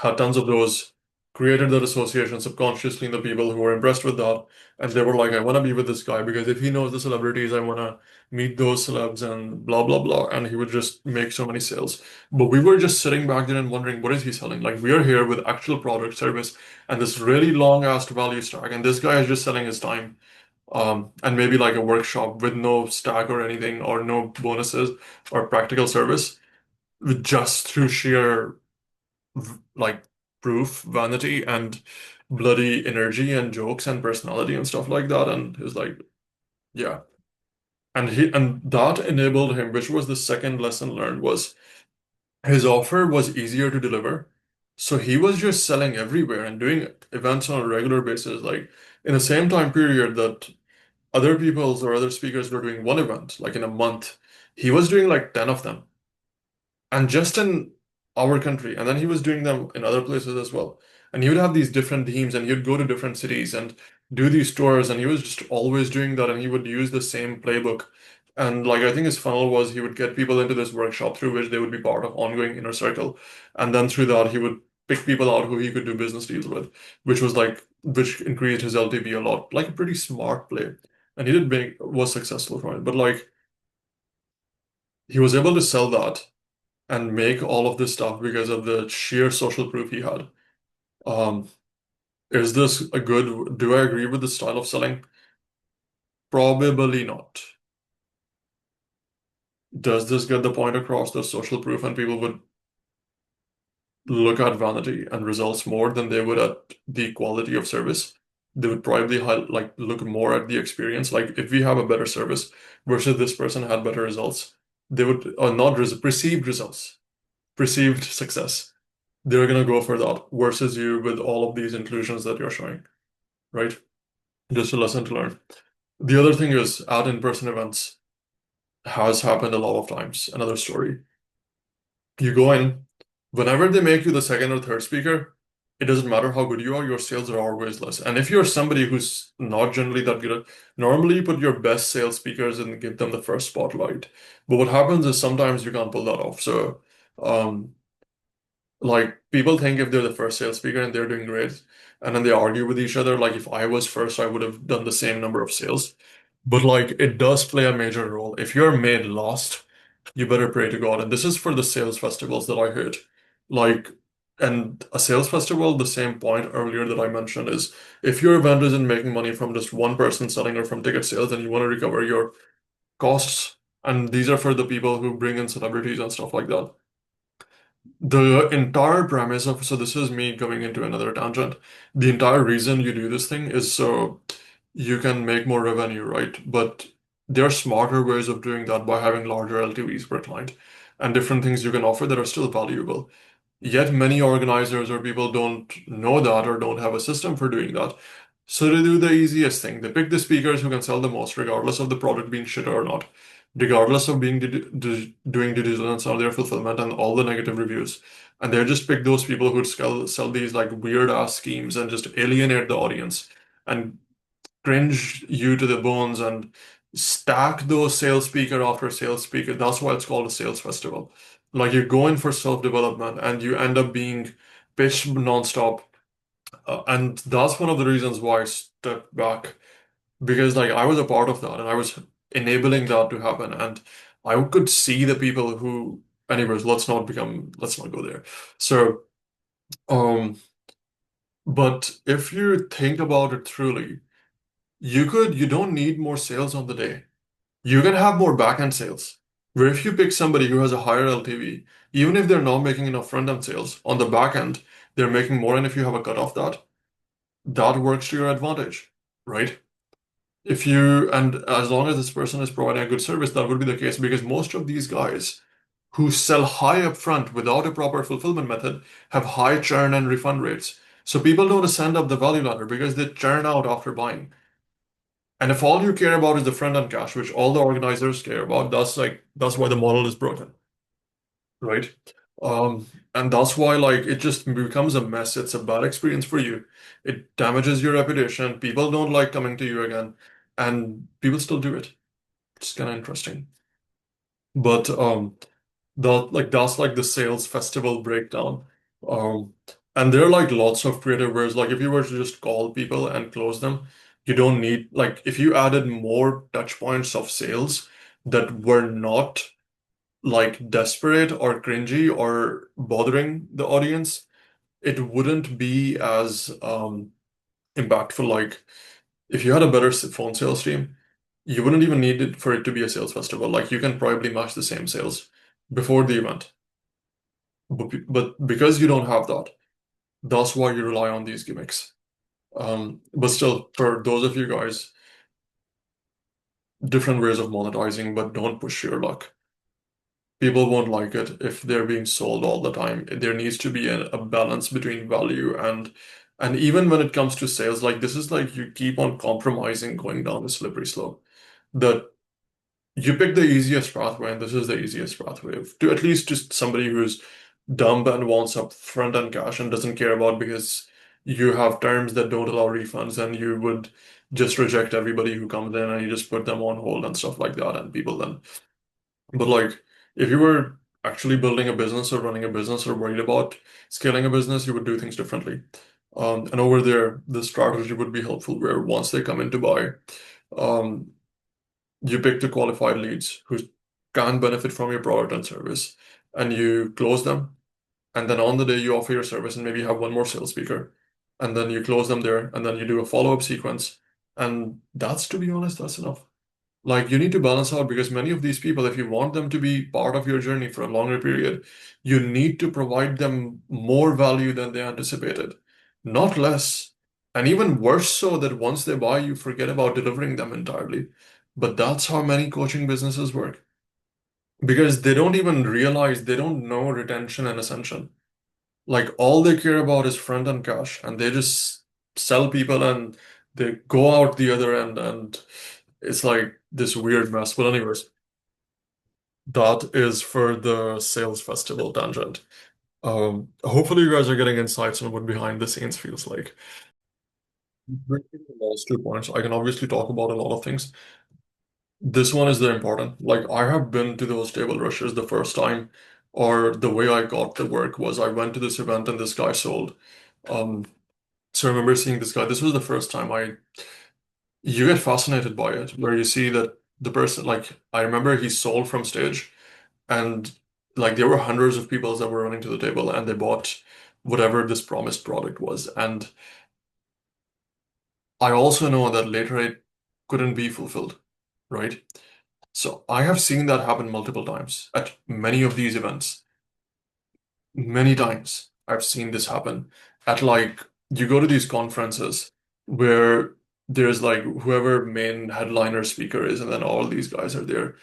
A: had tons of those, created that association subconsciously in the people who were impressed with that. And they were like, I want to be with this guy because if he knows the celebrities, I want to meet those celebs and blah, blah, blah. And he would just make so many sales. But we were just sitting back there and wondering, what is he selling? Like, we are here with actual product, service, and this really long ass value stack. And this guy is just selling his time. And maybe like a workshop with no stack or anything, or no bonuses or practical service, with just through sheer like proof, vanity, and bloody energy and jokes and personality and stuff like that. And he's like, yeah. And that enabled him, which was the second lesson learned, was his offer was easier to deliver. So he was just selling everywhere and doing events on a regular basis, like in the same time period that other people's or other speakers were doing one event, like in a month, he was doing like 10 of them, and just in our country. And then he was doing them in other places as well. And he would have these different teams and he would go to different cities and do these tours. And he was just always doing that. And he would use the same playbook. And like, I think his funnel was he would get people into this workshop through which they would be part of ongoing inner circle. And then through that, he would pick people out who he could do business deals with, which increased his LTV a lot, like a pretty smart play. And he did was successful from it. But like, he was able to sell that and make all of this stuff because of the sheer social proof he had. Um, is this a good, do I agree with the style of selling? Probably not. Does this get the point across, the social proof, and people would look at vanity and results more than they would at the quality of service? They would probably like look more at the experience. Like if we have a better service versus this person had better results, they would, or not perceived results, perceived success. They're gonna go for that versus you with all of these inclusions that you're showing, right? Just a lesson to learn. The other thing is at in-person events has happened a lot of times. Another story. You go in, whenever they make you the second or third speaker, it doesn't matter how good you are, your sales are always less. And if you're somebody who's not generally that good at, normally you put your best sales speakers and give them the first spotlight. But what happens is sometimes you can't pull that off. So, um, like people think if they're the first sales speaker and they're doing great, and then they argue with each other, like if I was first, I would have done the same number of sales. But like it does play a major role. If you're made lost, you better pray to God. And this is for the sales festivals that I heard. Like, and a sales festival, the same point earlier that I mentioned is if your event isn't making money from just one person selling or from ticket sales and you want to recover your costs, and these are for the people who bring in celebrities and stuff like that. The entire premise of, so this is me going into another tangent. The entire reason you do this thing is so you can make more revenue, right? But there are smarter ways of doing that by having larger LTVs per client and different things you can offer that are still valuable. Yet many organizers or people don't know that or don't have a system for doing that. So they do the easiest thing. They pick the speakers who can sell the most, regardless of the product being shit or not, regardless of being doing due diligence on their fulfillment and all the negative reviews. And they just pick those people who sell these like weird ass schemes and just alienate the audience and cringe you to the bones and stack those sales speaker after sales speaker. That's why it's called a sales festival. Like you go in for self-development and you end up being pitched nonstop. And that's one of the reasons why I stepped back because like I was a part of that and I was enabling that to happen. And I could see the people who, anyways, let's not go there. So, um, but if you think about it truly, you don't need more sales on the day. You can have more back-end sales. Where if you pick somebody who has a higher LTV, even if they're not making enough front-end sales, on the back end, they're making more, and if you have a cut off that, that works to your advantage, right? If you, and as long as this person is providing a good service, that would be the case because most of these guys who sell high up front without a proper fulfillment method have high churn and refund rates. So people don't ascend up the value ladder because they churn out after buying. And if all you care about is the front end cash, which all the organizers care about, that's why the model is broken, right? And that's why like it just becomes a mess. It's a bad experience for you. It damages your reputation. People don't like coming to you again, and people still do it. It's kind of interesting. But that's like the sales festival breakdown. Um, and there are like lots of creative ways. Like if you were to just call people and close them, you don't need like if you added more touch points of sales that were not like desperate or cringy or bothering the audience, it wouldn't be as impactful. Like if you had a better phone sales team, you wouldn't even need it for it to be a sales festival. Like you can probably match the same sales before the event. But because you don't have that, that's why you rely on these gimmicks. But still, for those of you guys, different ways of monetizing, but don't push your luck. People won't like it if they're being sold all the time. There needs to be a balance between value and even when it comes to sales, like this is like you keep on compromising going down the slippery slope. That you pick the easiest pathway, and this is the easiest pathway to at least just somebody who's dumb and wants up front end cash and doesn't care about because you have terms that don't allow refunds and you would just reject everybody who comes in and you just put them on hold and stuff like that and people then. But like if you were actually building a business or running a business or worried about scaling a business, you would do things differently. And over there, the strategy would be helpful where once they come in to buy, um, you pick the qualified leads who can benefit from your product and service, and you close them. And then on the day you offer your service and maybe you have one more sales speaker, and then you close them there, and then you do a follow-up sequence. And that's, to be honest, that's enough. Like you need to balance out because many of these people, if you want them to be part of your journey for a longer period, you need to provide them more value than they anticipated, not less. And even worse so that once they buy, you forget about delivering them entirely. But that's how many coaching businesses work because they don't even realize they don't know retention and ascension. Like all they care about is front end cash and they just sell people and they go out the other end and it's like this weird mess. But anyways, that is for the sales festival tangent. Hopefully you guys are getting insights on what behind the scenes feels like. Breaking the last 2 points, I can obviously talk about a lot of things. This one is the important. Like I have been to those table rushes the first time, or the way I got the work was I went to this event and this guy sold. Um, so I remember seeing this guy. This was the first time you get fascinated by it, where you see that the person, like I remember he sold from stage and like there were hundreds of people that were running to the table and they bought whatever this promised product was. And I also know that later it couldn't be fulfilled, right? So I have seen that happen multiple times at many of these events. Many times I've seen this happen at like you go to these conferences where there's like whoever main headliner speaker is, and then all these guys are there.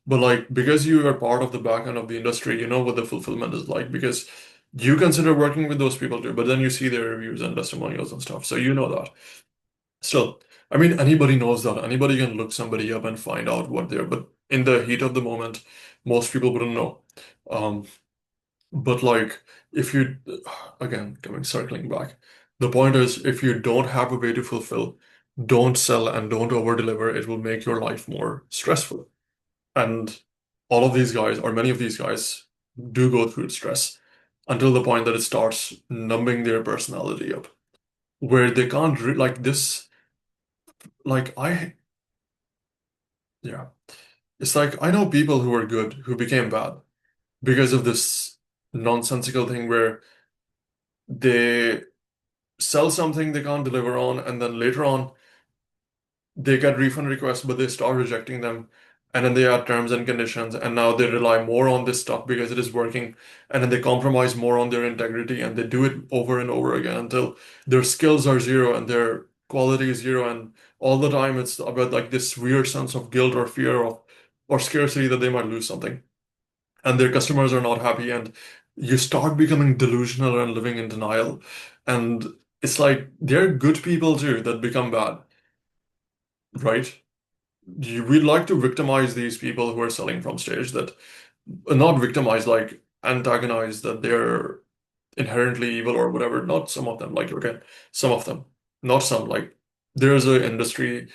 A: But like because you are part of the back end of the industry, you know what the fulfillment is like because you consider working with those people too, but then you see their reviews and testimonials and stuff. So you know that. Still, I mean, anybody knows that. Anybody can look somebody up and find out what they're, but in the heat of the moment, most people wouldn't know. Um, but like, if you, again, coming circling back, the point is, if you don't have a way to fulfill, don't sell and don't over deliver, it will make your life more stressful. And all of these guys, or many of these guys, do go through stress until the point that it starts numbing their personality up, where they can't re like this. Like yeah. It's like I know people who are good who became bad because of this nonsensical thing where they sell something they can't deliver on, and then later on they get refund requests, but they start rejecting them. And then they add terms and conditions, and now they rely more on this stuff because it is working, and then they compromise more on their integrity, and they do it over and over again until their skills are zero and their quality is zero, and all the time it's about like this weird sense of guilt or fear of or scarcity that they might lose something. And their customers are not happy and you start becoming delusional and living in denial and it's like they're good people too that become bad, right? We'd like to victimize these people who are selling from stage that not victimize, like antagonize that they're inherently evil or whatever. Not some of them, like okay, some of them, not some. Like there's an industry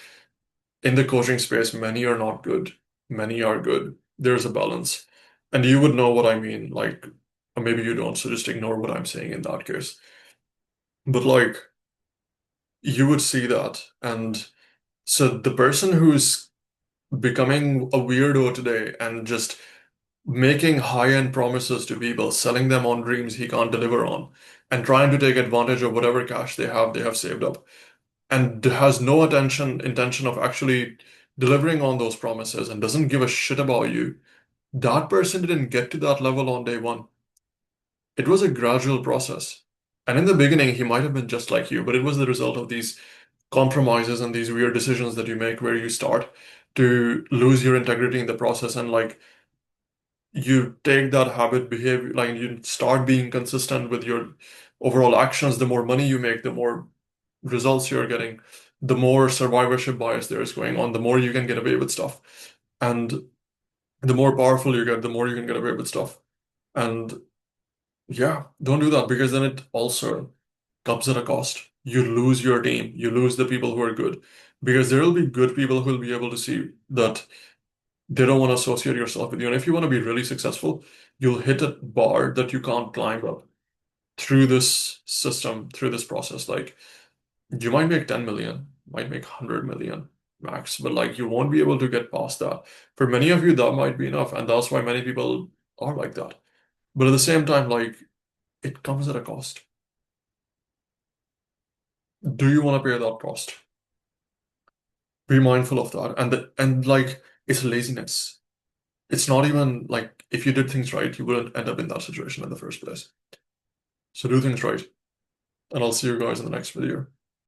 A: in the coaching space, many are not good, many are good. There's a balance. And you would know what I mean, like, or maybe you don't, so just ignore what I'm saying in that case. But like, you would see that. And so the person who's becoming a weirdo today and just making high-end promises to people, selling them on dreams he can't deliver on, and trying to take advantage of whatever cash they have saved up, and has no intention of actually delivering on those promises and doesn't give a shit about you, that person didn't get to that level on day one. It was a gradual process. And in the beginning, he might have been just like you, but it was the result of these compromises and these weird decisions that you make where you start to lose your integrity in the process and like you take that habit behavior, like you start being consistent with your overall actions. The more money you make, the more results you're getting, the more survivorship bias there is going on, the more you can get away with stuff. And the more powerful you get, the more you can get away with stuff. And yeah, don't do that because then it also comes at a cost. You lose your team, you lose the people who are good because there will be good people who will be able to see that they don't want to associate yourself with you. And if you want to be really successful, you'll hit a bar that you can't climb up through this system, through this process. Like you might make 10 million, might make 100 million max, but like you won't be able to get past that. For many of you, that might be enough. And that's why many people are like that. But at the same time, like it comes at a cost. Do you want to pay that cost? Be mindful of that. And like it's laziness. It's not even like if you did things right, you wouldn't end up in that situation in the first place. So do things right. And I'll see you guys in the next video.